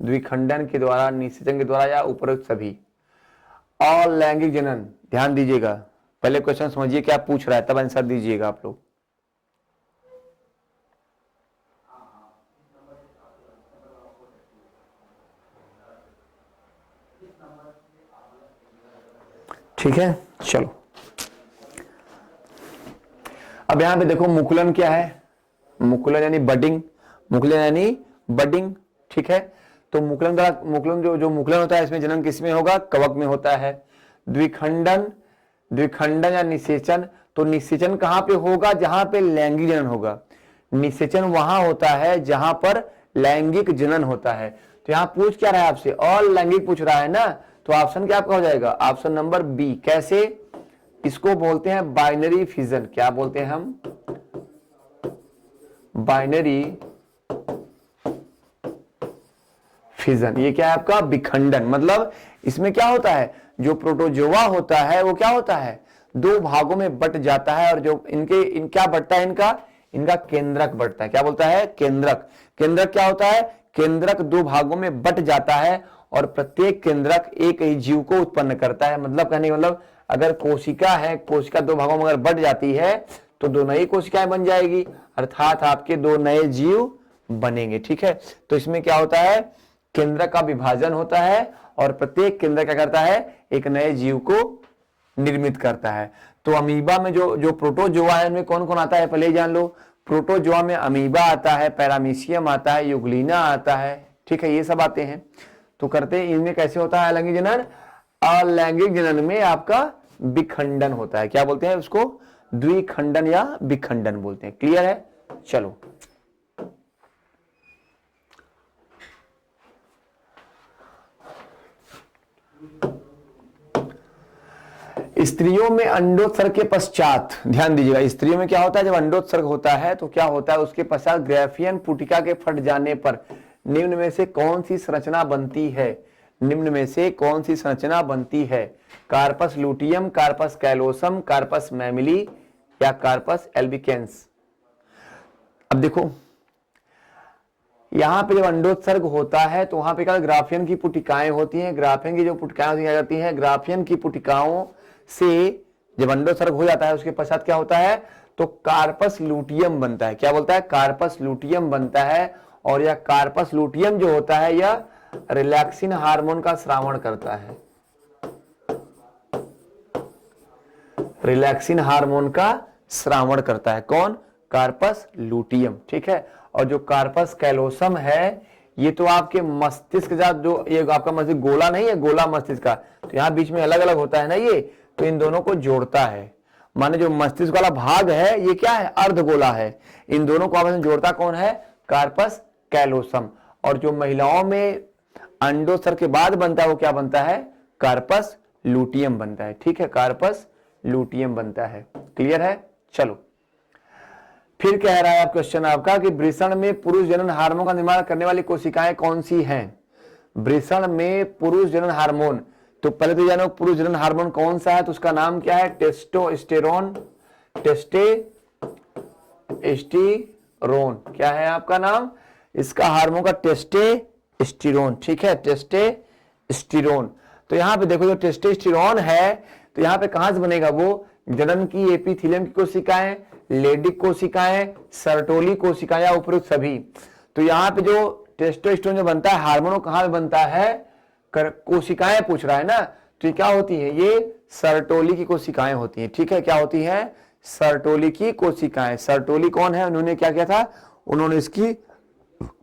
A: द्विखंडन के द्वारा, निषेचन के द्वारा, या उपरोक्त सभी? अलैंगिक जनन, ध्यान दीजिएगा, पहले क्वेश्चन समझिए क्या पूछ रहा है, तब आंसर दीजिएगा आप लोग। ठीक है, चलो अब यहां पे देखो, मुकुलन क्या है? मुकुलन यानी बडिंग, मुकुलन यानी बडिंग। ठीक है, तो मुकुलन द्वारा, मुकुलन जो मुकुलन होता है इसमें जन्म किसमें होगा? कवक में होता है। द्विखंडन, द्विखंडन या निषेचन, तो निषेचन कहां पे होगा? जहां पे लैंगिक जनन होगा। निषेचन वहां होता है जहां पर लैंगिक जनन होता है। तो यहां पूछ क्या रहा है आपसे? और लैंगिक पूछ रहा है ना, तो ऑप्शन क्या आपका हो जाएगा? Option number B. कैसे? इसको बोलते हैं बाइनरी फिजन। क्या बोलते हैं हम? Binary fission. ये क्या है आपका? विखंडन। मतलब इसमें क्या होता है, जो प्रोटोजोआ होता है वो क्या होता है? दो भागों में बट जाता है, और जो क्या बढ़ता है? इनका केंद्रक बढ़ता है। क्या बोलता है? केंद्रक। केंद्रक क्या होता है? केंद्रक दो भागों में बट जाता है, और प्रत्येक केंद्रक एक ही जीव को उत्पन्न करता है। मतलब कहने मतलब अगर कोशिका है, कोशिका दो भागों में अगर बट जाती है तो दो नई कोशिकाएं बन जाएगी, अर्थात आपके दो नए जीव बनेंगे। ठीक है, तो इसमें क्या होता है? केंद्रक का विभाजन होता है, और प्रत्येक केंद्र क्या करता है? एक नए जीव को निर्मित करता है। तो अमीबा में जो प्रोटोजोआ है उनमें कौन कौन आता है पहले ही जान लो। प्रोटोजोआ में अमीबा आता है, पैरामीशियम आता है, यूग्लिना आता है। ठीक है, ये सब आते हैं। तो करते हैं, इनमें कैसे होता है अलैंगिक जनन? अलैंगिक जनन में आपका विखंडन होता है। क्या बोलते हैं उसको? द्विखंडन या विखंडन बोलते हैं। क्लियर है, चलो स्त्रियों में अंडोत्सर्ग के पश्चात, ध्यान दीजिएगा, स्त्रियों में क्या होता है? जब अंडोत्सर्ग होता है तो क्या होता है? उसके पश्चात ग्राफियन पुटिका के फट जाने पर निम्न में से कौन सी संरचना बनती है? निम्न में से कौन सी संरचना बनती है? Corpus luteum, corpus callosum, corpus मैमिली, या कार्पस एल्बिकेंस? अब देखो, यहां पे जब अंडोत्सर्ग होता है तो वहां पे क्या ग्राफियन की पुटिकाएं होती हैं। ग्राफियन की जो पुटिकाएं होती जाती हैं, ग्राफियन की पुटिकाओं से जब अंडोत्सर्ग हो जाता है उसके पश्चात क्या होता है? तो कार्पस लूटियम बनता है। क्या बोलता है? कार्पस लूटियम बनता है। और यह कार्पस लूटियम जो होता है यह रिलैक्सिन हार्मोन का स्रावण करता है। रिलैक्सिन हार्मोन का स्रावण करता है कौन? Corpus luteum. ठीक है, और जो कार्पस कैलोसम है ये तो आपके मस्तिष्क का, जो ये आपका मस्तिष्क गोला नहीं है, गोला मस्तिष्क का, तो यहां बीच में अलग अलग होता है ना ये, तो इन दोनों को जोड़ता है। माने जो मस्तिष्क वाला भाग है ये क्या है, अर्धगोला है। इन दोनों को आपस में जोड़ता कौन है, कार्पस कैलोसम। और जो महिलाओं में अंडोत्सर्ग के बाद बनता है वो क्या बनता है, कार्पस लूटियम बनता है। ठीक है, कार्पस लूटियम बनता है। क्लियर है। चलो फिर कह रहा है आप क्वेश्चन आपका कि वृषण में पुरुष जनन हार्मोन का निर्माण करने वाली कोशिकाएं कौन सी हैं। वृषण में पुरुष जनन हार्मोन, तो पहले तो जानो पुरुष जनन हार्मोन कौन सा है, तो उसका नाम क्या है, टेस्टोस्टेरोन। टेस्टोस्टेरोन क्या है आपका नाम, इसका हार्मोन का टेस्टोस्टेरोन। ठीक है, टेस्टोस्टेरोन। तो यहां पे देखो जो टेस्टोस्टेरोन है तो यहां पे कहां से बनेगा, वो जनन की एपिथेलियम की कोशिकाएं, लेडिक कोशिकाएं, सर्टोली कोशिकाएं या उपरोक्त सभी। तो यहाँ पे जो टेस्टोस्टेरोन जो बनता है हार्मोन कहां पे बनता है, कोशिकाएं पूछ रहा है ना, तो ये क्या होती है, ये सर्टोली की कोशिकाएं होती हैं। ठीक है, क्या होती है, सर्टोली की कोशिकाएं। सर्टोली कौन है, उन्होंने क्या किया था, उन्होंने इसकी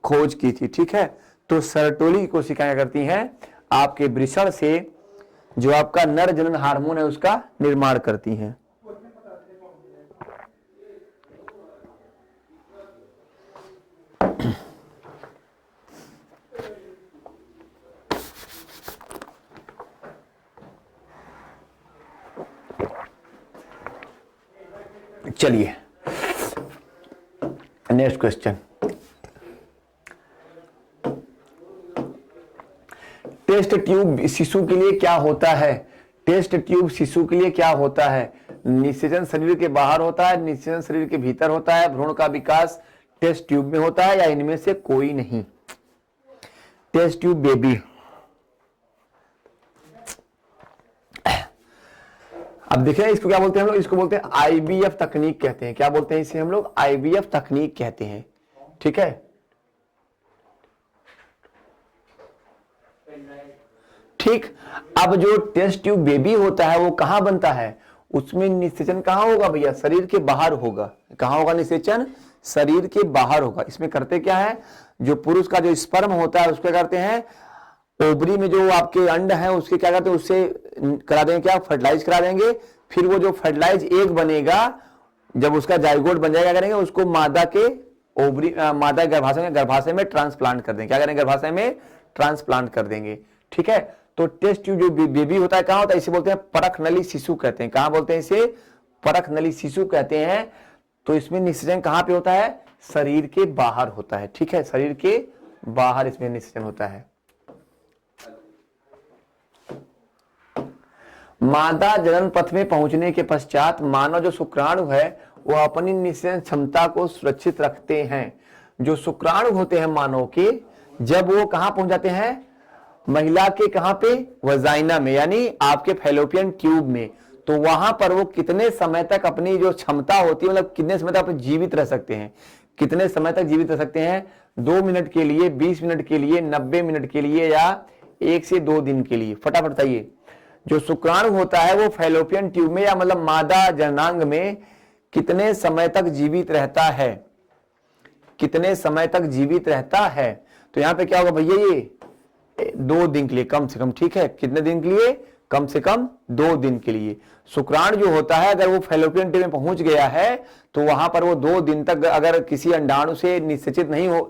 A: खोज की थी। ठीक है, तो सर्टोली की कोशिकाएं करती हैं आपके वृषण से जो आपका नर जनन हार्मोन है उसका निर्माण करती हैं। चलिए नेक्स्ट क्वेश्चन, टेस्ट ट्यूब शिशु के लिए क्या होता है। टेस्ट ट्यूब शिशु के लिए क्या होता है, निषेचन शरीर के बाहर होता है, निषेचन शरीर के भीतर होता है, भ्रूण का विकास टेस्ट ट्यूब में होता है या इनमें से कोई नहीं। टेस्ट ट्यूब बेबी, अब देखिए इसको क्या बोलते हैं हम लोग, इसको बोलते हैं आईवीएफ तकनीक कहते हैं। क्या बोलते हैं इसे हम लोग, आईवीएफ तकनीक कहते हैं। ठीक है, ठीक। अब जो टेस्ट ट्यूब बेबी होता है वो कहां बनता है, उसमें निषेचन कहां होगा भैया, शरीर के बाहर होगा। कहां होगा निषेचन, शरीर के बाहर होगा। इसमें करते क्या है, जो पुरुष का जो स्पर्म होता है उसको करते हैं, ओवरी में जो आपके अंड है उसके क्या करते हैं, उससे करा देंगे क्या, फर्टिलाइज करा देंगे। फिर वो जो फर्टिलाइज एग बनेगा, जब उसका जाइगोट बन जाएगा, क्या करेंगे उसको मादा के ओवरी, मादा गर्भाशय में ट्रांसप्लांट कर देंगे। क्या करेंगे, गर्भाशय में ट्रांसप्लांट कर देंगे। ठीक है, तो टेस्ट ट्यूब जो बेबी होता है कहां होता है, इसे बोलते हैं परखनली शिशु कहते हैं। कहां बोलते हैं इसे, परखनली शिशु कहते हैं। तो इसमें निषेचन कहां पे होता है, शरीर के बाहर होता है। ठीक है, शरीर के बाहर इसमें निषेचन होता है। मादा जनन पथ में पहुंचने के पश्चात मानव जो शुक्राणु है वह अपनी निषेचन क्षमता को सुरक्षित रखते हैं। जो शुक्राणु होते हैं मानव के, जब वो कहां पहुंच जाते हैं, महिला के कहां पे, वजाइना में, यानी आपके फैलोपियन ट्यूब में, तो वहां पर वो कितने समय तक अपनी जो क्षमता होती है, मतलब कितने समय तक जीवित रह सकते हैं, कितने समय तक जीवित रह सकते हैं, 2 मिनट के लिए, 20 मिनट के लिए, 90 मिनट के लिए या 1 से 2 दिन के लिए। फटाफट बताइए, जो शुक्राणु होता है वो फैलोपियन ट्यूब में या मतलब मादा जननांग में कितने समय तक जीवित रहता है, कितने समय तक जीवित रहता है। तो यहां पे क्या होगा भैया, ये 2 दिन के लिए कम से कम। ठीक है, कितने दिन के लिए, कम से कम 2 दिन के लिए। शुक्राणु जो होता है अगर वो फैलोपियन ट्यूब में पहुंच गया है तो वहां पर वो 2 दिन तक अगर किसी अंडाणु से निषेचित नहीं हो,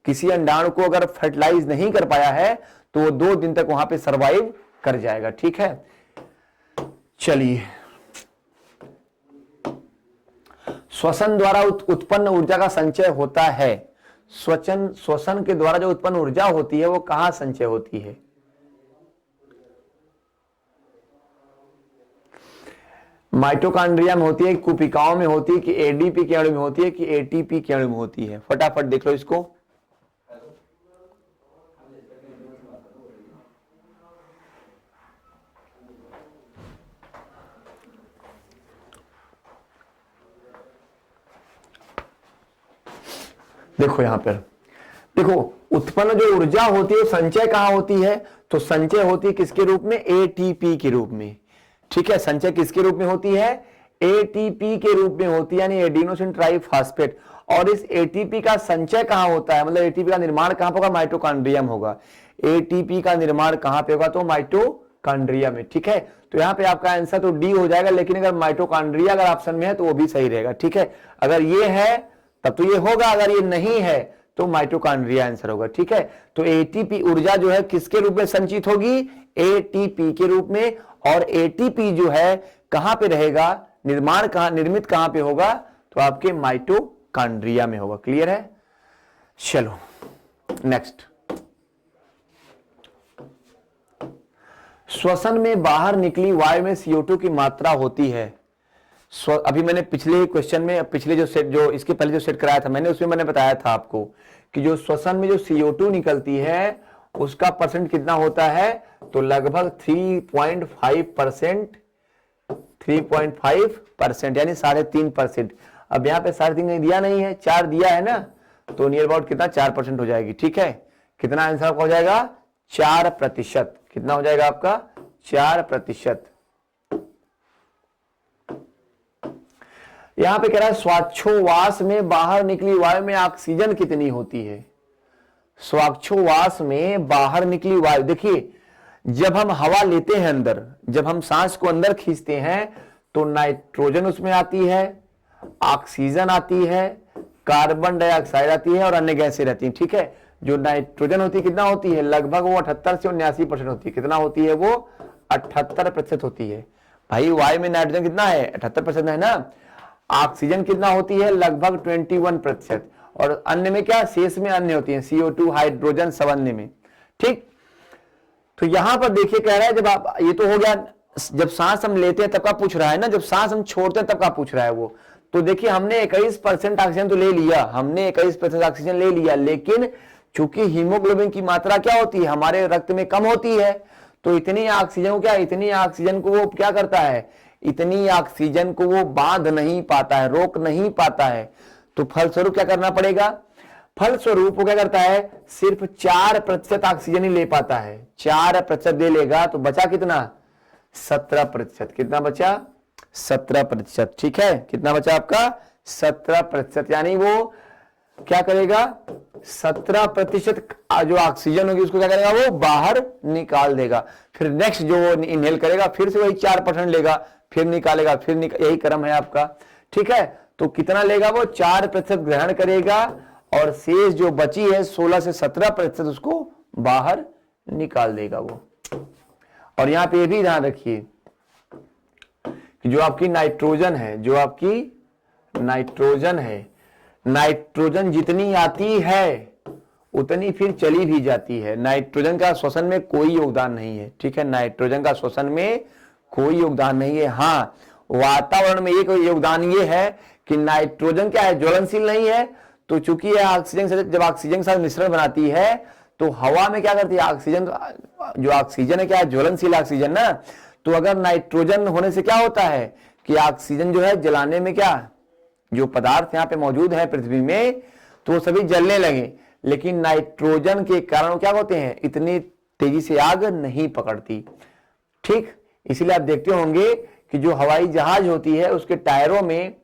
A: किसी अंडाणु को अगर फर्टिलाइज नहीं कर पाया है तो वो 2 दिन तक वहां पे सर्वाइव कर जाएगा। ठीक है, चलिए, श्वसन द्वारा उत्पन्न ऊर्जा का संचय होता है। श्वसन के द्वारा जो उत्पन्न ऊर्जा होती है वो कहां संचय होती है, माइटोकॉन्ड्रिया में होती है, कुपिकाओं में होती है, कि एडीपी के अणु में होती है, कि एटीपी के अणु में होती है। फटाफट देख लो इसको। देखो यहां पर देखो, उत्पन्न जो ऊर्जा होती है संचय कहां होती है, तो संचय होती है किसके रूप में, एटीपी के रूप में। ठीक है, संचय किसके रूप में होती है, एटीपी के रूप में होती है, यानी एडिनोसिन ट्राइफॉस्फेट। और इस एटीपी का संचय कहां होता है, मतलब एटीपी का निर्माण कहां होगा, माइटोकॉन्ड्रियम होगा। एटीपी का निर्माण कहां पे होगा, तो माइटोकॉन्ड्रिया में, ठीक है। तो यहां पे आपका आंसर तो डी हो जाएगा, लेकिन अगर माइटोकॉन्ड्रिया अगर ऑप्शन में है तो वो भी सही रहेगा, ठीक है। अगर ये है तब तो ये होगा, अगर ये नहीं है तो माइटोकॉन्ड्रिया आंसर होगा, ठीक है। तो एटीपी ऊर्जा जो है किसके रूप में संचित होगी, एटीपी के रूप में। और एटीपी जो है कहां पे रहेगा, निर्मित कहां पे होगा, तो आपके माइटोकॉन्ड्रिया में होगा। क्लियर है। चलो नेक्स्ट, श्वसन में बाहर निकली वायु में CO2 की मात्रा होती है। अभी मैंने पिछले क्वेश्चन में, पिछले जो सेट, जो इसके पहले जो सेट कराया था मैंने, उसमें मैंने बताया था आपको कि जो श्वसन में जो CO2 निकलती है उसका परसेंट कितना होता है, तो लगभग 3.5%, 3.5% यानी 3.5%। अब यहाँ पे 3.5 दिया नहीं है, 4 दिया है ना, तो नियर अबाउट कितना 4% हो जाएगी, ठीक है। कितना आंसर आपका हो जाएगा, 4%। कितना हो जाएगा आपका, 4%। यहां पे कह रहा है श्वासोच्छ्वास में बाहर निकली वायु में ऑक्सीजन कितनी होती है। श्वासोच्छ्वास में बाहर निकली वायु, देखिए जब हम हवा लेते हैं अंदर, जब हम सांस को अंदर खींचते हैं तो नाइट्रोजन उसमें आती है, ऑक्सीजन आती है, कार्बन डाइऑक्साइड आती है और अन्य गैसें रहती हैं, ठीक है। जो नाइट्रोजन होती है कितना होती है, लगभग वो 78 से 79% होती है। कितना होती है वो, 78% होती है। भाई वायु में नाइट्रोजन कितना है, 78% है ना। ऑक्सीजन कितना होती है, लगभग 21%। और अन्य में क्या, शेष में अन्य होती है, CO2, हाइड्रोजन, सब अन्य में, ठीक। तो यहां पर देखिए कह रहा है, जब आप, ये तो हो गया जब सांस हम लेते हैं तब का पूछ रहा है ना, जब सांस हम छोड़ते हैं तब का पूछ रहा है वो। तो देखिए हमने 21% ऑक्सीजन तो ले लिया, हमने 21% ऑक्सीजन ले लिया, लेकिन चूंकि हीमोग्लोबिन की मात्रा क्या होती है, हमारे रक्त में कम होती है, तो इतनी ऑक्सीजन को क्या, इतनी ऑक्सीजन को वो क्या करता है, इतनी ऑक्सीजन को वो बांध नहीं पाता है, रोक नहीं पाता है। तो फलस्वरूप क्या करना पड़ेगा, फलस्वरूप वो क्या करता है, सिर्फ 4% ऑक्सीजन ही ले पाता है। 4% दे लेगा तो बचा कितना, 17%। कितना बचा, 17%, ठीक है। कितना बचा आपका, 17%। यानी वो क्या करेगा, 17% जो ऑक्सीजन होगी उसको क्या करेगा, वो बाहर निकाल देगा। फिर नेक्स्ट जो वो इनहेल करेगा फिर से वही 4% लेगा, फिर निकालेगा, यही क्रम है आपका, ठीक है। तो कितना लेगा वो, 4% ग्रहण करेगा और शेष जो बची है 16 से 17% उसको बाहर निकाल देगा वो। और यहां पे ये भी ध्यान रखिए कि जो आपकी नाइट्रोजन है, जो आपकी नाइट्रोजन है, नाइट्रोजन जितनी आती है उतनी फिर चली भी जाती है। नाइट्रोजन का श्वसन में कोई योगदान नहीं है, ठीक है। नाइट्रोजन का श्वसन में कोई योगदान नहीं है। हाँ, वातावरण में एक योगदान ये है कि नाइट्रोजन क्या है, ज्वलनशील नहीं है। तो चूंकि यह ऑक्सीजन से, जब ऑक्सीजन के साथ मिश्रण बनाती है तो हवा में क्या करती है, ऑक्सीजन, जो ऑक्सीजन है क्या है, ज्वलनशील ऑक्सीजन ना। तो अगर नाइट्रोजन होने से क्या होता है कि ऑक्सीजन जो है जलाने में, क्या जो पदार्थ यहाँ पे मौजूद है पृथ्वी में, तो वो सभी जलने लगे। लेकिन नाइट्रोजन के कारण क्या होते हैं, इतनी तेजी से आग नहीं पकड़ती, ठीक। इसीलिए आप देखते होंगे कि जो हवाई जहाज होती है उसके टायरों में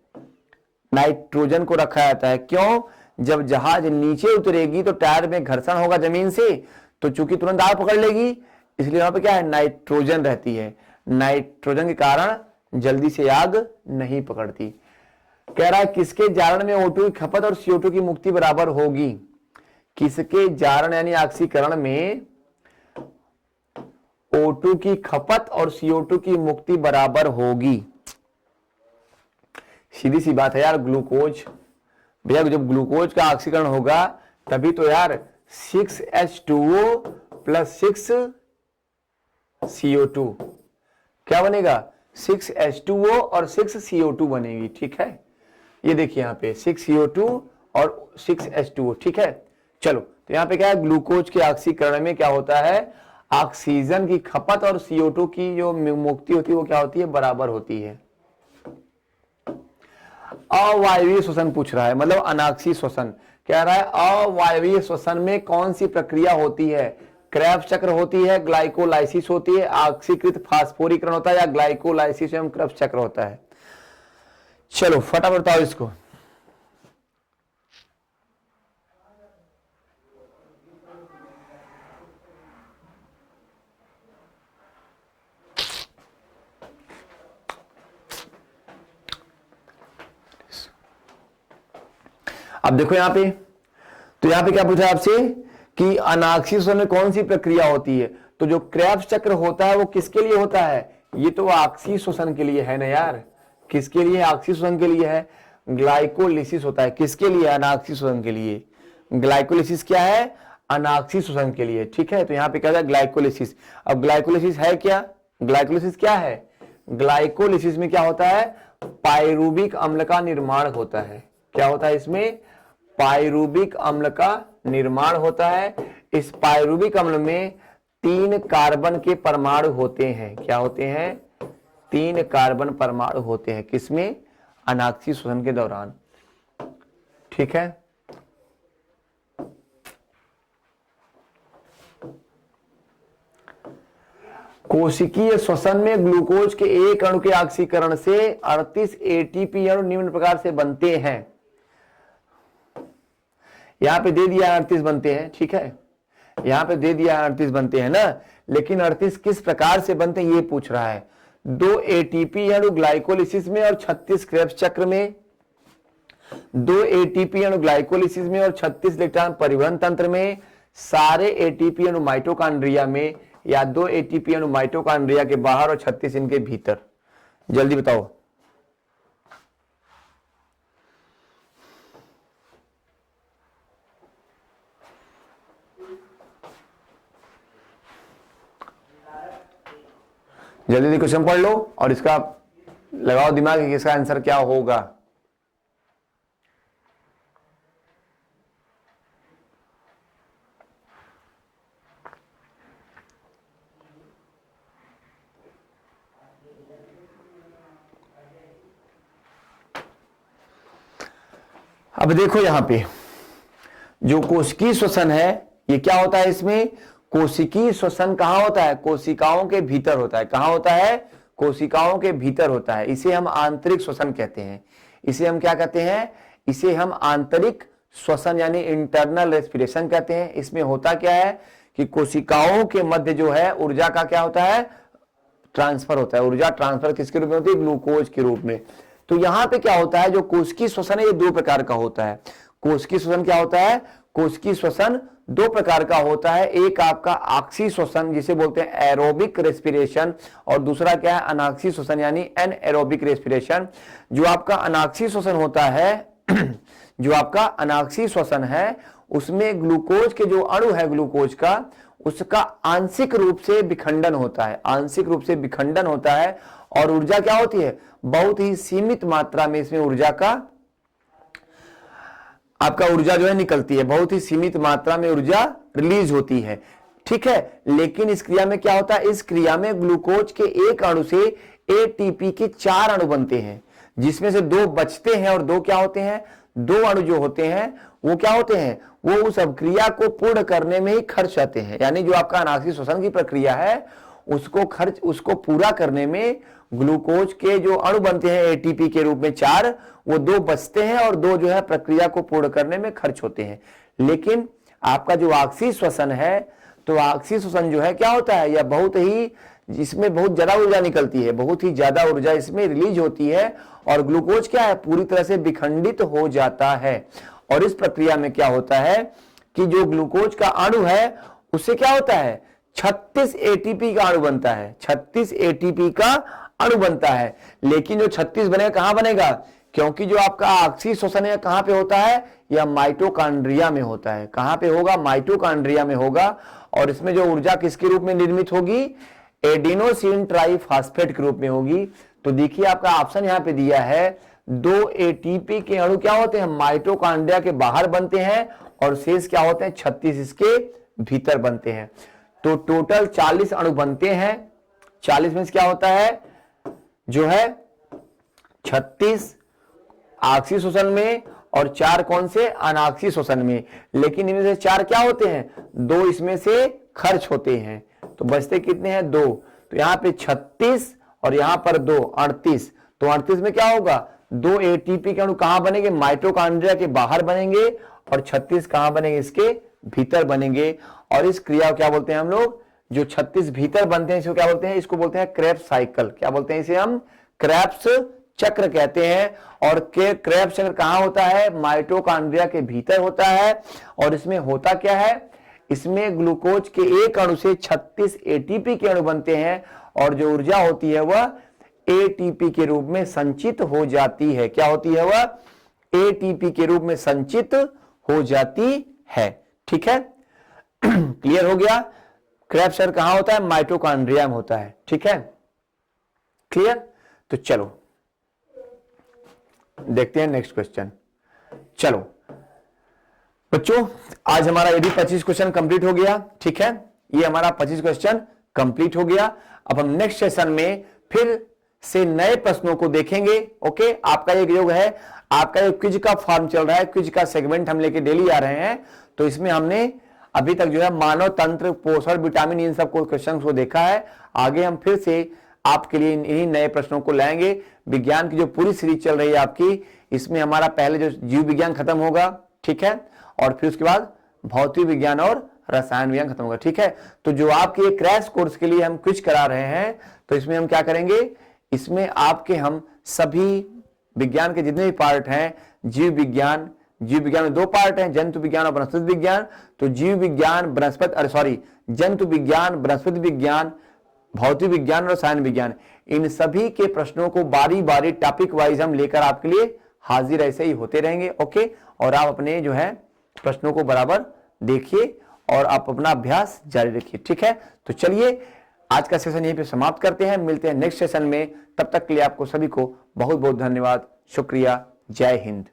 A: नाइट्रोजन को रखा जाता है। क्यों, जब जहाज नीचे उतरेगी तो टायर में घर्षण होगा जमीन से, तो चूंकि तुरंत आग पकड़ लेगी, इसलिए वहां पे क्या है, नाइट्रोजन रहती है। नाइट्रोजन के कारण जल्दी से आग नहीं पकड़ती। कह रहा है किसके जारण में O2 की खपत और CO2 की मुक्ति बराबर होगी। किसके जारण यानी ऑक्सीकरण में O2 की खपत और CO2 की मुक्ति बराबर होगी। सीधी सी बात है यार, ग्लूकोज, भैया जब ग्लूकोज का ऑक्सीकरण होगा तभी तो यार 6H2O प्लस 6CO2 क्या बनेगा, 6H2O और 6CO2 बनेगी, ठीक है। ये देखिए यहाँ पे 6CO2 और 6H2O, ठीक है। चलो, तो यहाँ पे क्या है, ग्लूकोज के ऑक्सीकरण में क्या होता है, ऑक्सीजन की खपत और CO2 की जो मुक्ति होती है वो क्या होती है, बराबर होती है। अवायवीय श्वसन पूछ रहा है, मतलब अनाक्षी श्वसन। कह रहा है अवायवीय श्वसन में कौन सी प्रक्रिया होती है, क्रेब्स चक्र होती है, ग्लाइकोलाइसिस होती है, ऑक्सीकृत फास्फोरीकरण होता है, या ग्लाइकोलाइसिस एवं क्रेब्स चक्र होता है। चलो फटाफट बताओ इसको। अब देखो यहां पे, तो यहां पे क्या पूछा आपसे कि अनाक्षी शोषण में कौन सी प्रक्रिया होती है। तो जो क्रेब्स चक्र होता है वो किसके लिए होता है, ये तो आक्षी शोषण के लिए है ना यार। किसके लिए, आक्षी शोषण के लिए है। ग्लाइकोलिसिस होता है किसके लिए, अनाक्षी शोषण के लिए। ग्लाइकोलिसिस क्या है, अनाक्षी शोषण के लिए। ठीक है, तो यहां पे क्या है ग्लाइकोलिसिस। अब ग्लाइकोलिसिस है क्या, ग्लाइकोलिसिस क्या है, ग्लाइकोलिसिस में क्या होता है, पायरूबिक अम्ल का निर्माण होता है। क्या होता है इसमें, पायरूबिक अम्ल का निर्माण होता है। इस पायरूबिक अम्ल में 3 कार्बन के परमाणु होते हैं। क्या होते हैं, 3 कार्बन परमाणु होते हैं किसमें, अनाक्षी शोषण के दौरान। ठीक है, कोशिकीय श्वसन में ग्लूकोज के एक अणु के ऑक्सीकरण से 38 एटीपी अणु निम्न प्रकार से बनते हैं। यहां पे दे दिया 38 बनते हैं। ठीक है, यहां पे दे दिया 38 बनते हैं ना, लेकिन 38 किस प्रकार से बनते हैं ये पूछ रहा है। 2 एटीपी अणु ग्लाइकोलिसिस में और 36 क्रेब्स चक्र में, 2 एटीपी अणु ग्लाइकोलिसिस में और 36 इलेक्ट्रॉन परिवहन तंत्र में, सारे एटीपी अणु माइटोकॉन्ड्रिया में, या 2 एटीपी अणु माइटोकॉन्ड्रिया के बाहर और 36 इनके भीतर। जल्दी बताओ। जल्दी जल्दी क्वेश्चन पढ़ लो और इसका लगाओ दिमाग कि इसका आंसर क्या होगा। अब देखो यहां पे जो कोशिकीय श्वसन है ये क्या होता है, इसमें कोशिकीय श्वसन कहां होता है, कोशिकाओं के भीतर होता है। कहां होता है, कोशिकाओं के भीतर होता है। इसे हम आंतरिक श्वसन कहते हैं। इसे हम क्या कहते हैं, इसे हम आंतरिक श्वसन यानी इंटरनल रेस्पिरेशन कहते हैं। इसमें होता क्या है कि कोशिकाओं के मध्य जो है ऊर्जा का क्या होता है, ट्रांसफर होता है। ऊर्जा ट्रांसफर किसके रूप में होती है, ग्लूकोज के रूप में। तो यहां पे क्या होता है, जो कोशिकीय श्वसन है ये 2 प्रकार का होता है। कोशिकीय श्वसन क्या होता है, कोशिकीय श्वसन 2 प्रकार का होता है। एक आपका ऑक्सी श्वसन जिसे बोलते हैं एरोबिक रेस्पिरेशन, और दूसरा क्या है अनाक्सी श्वसन यानी एनएरोबिक रेस्पिरेशन। जो आपका अनाक्सी श्वसन होता है जो आपका अनाक्सी श्वसन है उसमें ग्लूकोज के जो अणु है ग्लूकोज का, उसका आंशिक रूप से विखंडन होता है। आंशिक रूप से विखंडन होता है और ऊर्जा क्या होती है, बहुत ही सीमित मात्रा में इसमें ऊर्जा का आपका ऊर्जा जो है निकलती है। बहुत ही सीमित मात्रा में ऊर्जा रिलीज होती है। ठीक है, लेकिन इस क्रिया में क्या होता है, इस क्रिया में ग्लूकोज के एक अणु से एटीपी के 4 अणु बनते हैं, जिसमें से 2 बचते हैं और 2 क्या होते हैं, 2 अणु जो होते हैं वो क्या होते हैं, वो उस अभिक्रिया को पूर्ण करने में ही खर्च आते हैं। यानी जो आपका अनाक्सी श्वसन की प्रक्रिया है उसको पूरा करने में ग्लूकोज के जो अणु बनते हैं एटीपी के रूप में 4, वो 2 बचते हैं और 2 जो है प्रक्रिया को पूर्ण करने में खर्च होते हैं। लेकिन आपका जो ऑक्सी श्वसन है, तो ऑक्सी श्वसन जो है क्या होता है, यह बहुत ही, इसमें बहुत ज्यादा ऊर्जा निकलती है, बहुत ही ज्यादा ऊर्जा इसमें रिलीज होती है और ग्लूकोज क्या है पूरी तरह से विखंडित हो जाता है। और इस प्रक्रिया में क्या होता है कि जो ग्लूकोज का अणु है उससे क्या होता है 36 एटीपी का अणु बनता है। 36 एटीपी का अणु बनता है। लेकिन जो 36 बनेगा कहां बनेगा, क्योंकि जो आपका ऑक्सी श्वसन है कहां पे होता है, यह माइटोकॉन्ड्रिया में होता है। कहां पे होगा, माइटोकॉन्ड्रिया में होगा। और इसमें जो ऊर्जा किसके रूप में निर्मित होगी, एडिनोसिन ट्राइफॉस्फेट के रूप में होगी। तो देखिए आपका ऑप्शन यहां पे दिया है 2 एटीपी के अणु क्या होते हैं, माइटोकॉन्ड्रिया के बाहर बनते हैं और शेष क्या होते हैं 36 इसके भीतर बनते हैं। तो टोटल 40 अणु बनते हैं। 40 में क्या होता है, जो है 36 ऑक्सी श्वसन में और 4 कौन से, अनाक्सी श्वसन में। लेकिन इनमें से 4 क्या होते हैं, 2 इसमें से खर्च होते हैं। तो बचते कितने हैं, 2। तो यहां पे 36 और यहां पर 2, 38। तो 38 में क्या होगा, 2 एटीपी के अणु कहां बनेंगे, माइटोकॉन्ड्रिया के बाहर बनेंगे और 36 कहां बनेंगे, इसके भीतर बनेंगे। और इस क्रिया को क्या बोलते हैं हम लोग, जो 36 भीतर बनते हैं इसको क्या बोलते हैं, इसको बोलते हैं क्रेब्स साइकिल। क्या बोलते हैं इसे हम, क्रेब्स चक्र कहते हैं। और क्रेब्स चक्र कहां होता है? माइटोकॉन्ड्रिया के भीतर होता है। और इसमें होता क्या है? इसमें ग्लूकोज के एक अणु से 36 एटीपी के अणु बनते हैं और जो ऊर्जा होती है वह एटीपी के रूप में संचित हो जाती है। क्या होती है? वह एटीपी के रूप में संचित हो जाती है। ठीक है, क्लियर हो गया? क्रेब्स चक्र कहां होता है? माइटोकॉन्ड्रिया में होता है। ठीक है, क्लियर? तो चलो देखते हैं नेक्स्ट क्वेश्चन। चलो बच्चों, आज हमारा यदि 25 क्वेश्चन कंप्लीट हो गया। ठीक है, ये हमारा 25 क्वेश्चन कंप्लीट हो गया। अब हम नेक्स्ट सेशन में फिर से नए प्रश्नों को देखेंगे। ओके, आपका एक योग है, आपका एक क्विज का फॉर्म चल रहा है, क्विज का सेगमेंट हम लेके डेली आ रहे हैं। तो इसमें हमने अभी तक जो है मानव तंत्र, पोषण, विटामिन, इन सब को क्वेश्चन को देखा है। आगे हम फिर से आपके लिए इन्हीं नए प्रश्नों को लाएंगे। विज्ञान की जो पूरी सीरीज चल रही है आपकी, इसमें हमारा पहले जो जीव विज्ञान खत्म होगा। ठीक है, और फिर उसके बाद भौतिक विज्ञान और रसायन विज्ञान खत्म होगा। ठीक है, तो जो आपके क्रैश कोर्स के लिए हम क्विज करा रहे हैं, तो इसमें हम क्या करेंगे? इसमें आपके हम सभी विज्ञान के जितने भी पार्ट हैं, जीव विज्ञान में 2 पार्ट हैं, जंतु विज्ञान और वनस्पति विज्ञान। तो जीव विज्ञान, जंतु विज्ञान, वनस्पति विज्ञान, भौतिक विज्ञान और रसायन विज्ञान, इन सभी के प्रश्नों को बारी बारी टॉपिक वाइज हम लेकर आपके लिए हाजिर ऐसे ही होते रहेंगे। ओके, और आप अपने जो है प्रश्नों को बराबर देखिए और आप अपना अभ्यास जारी रखिए। ठीक है, तो चलिए आज का सेशन यहीं पे समाप्त करते हैं। मिलते हैं नेक्स्ट सेशन में। तब तक के लिए आपको सभी को बहुत बहुत धन्यवाद, शुक्रिया, जय हिंद।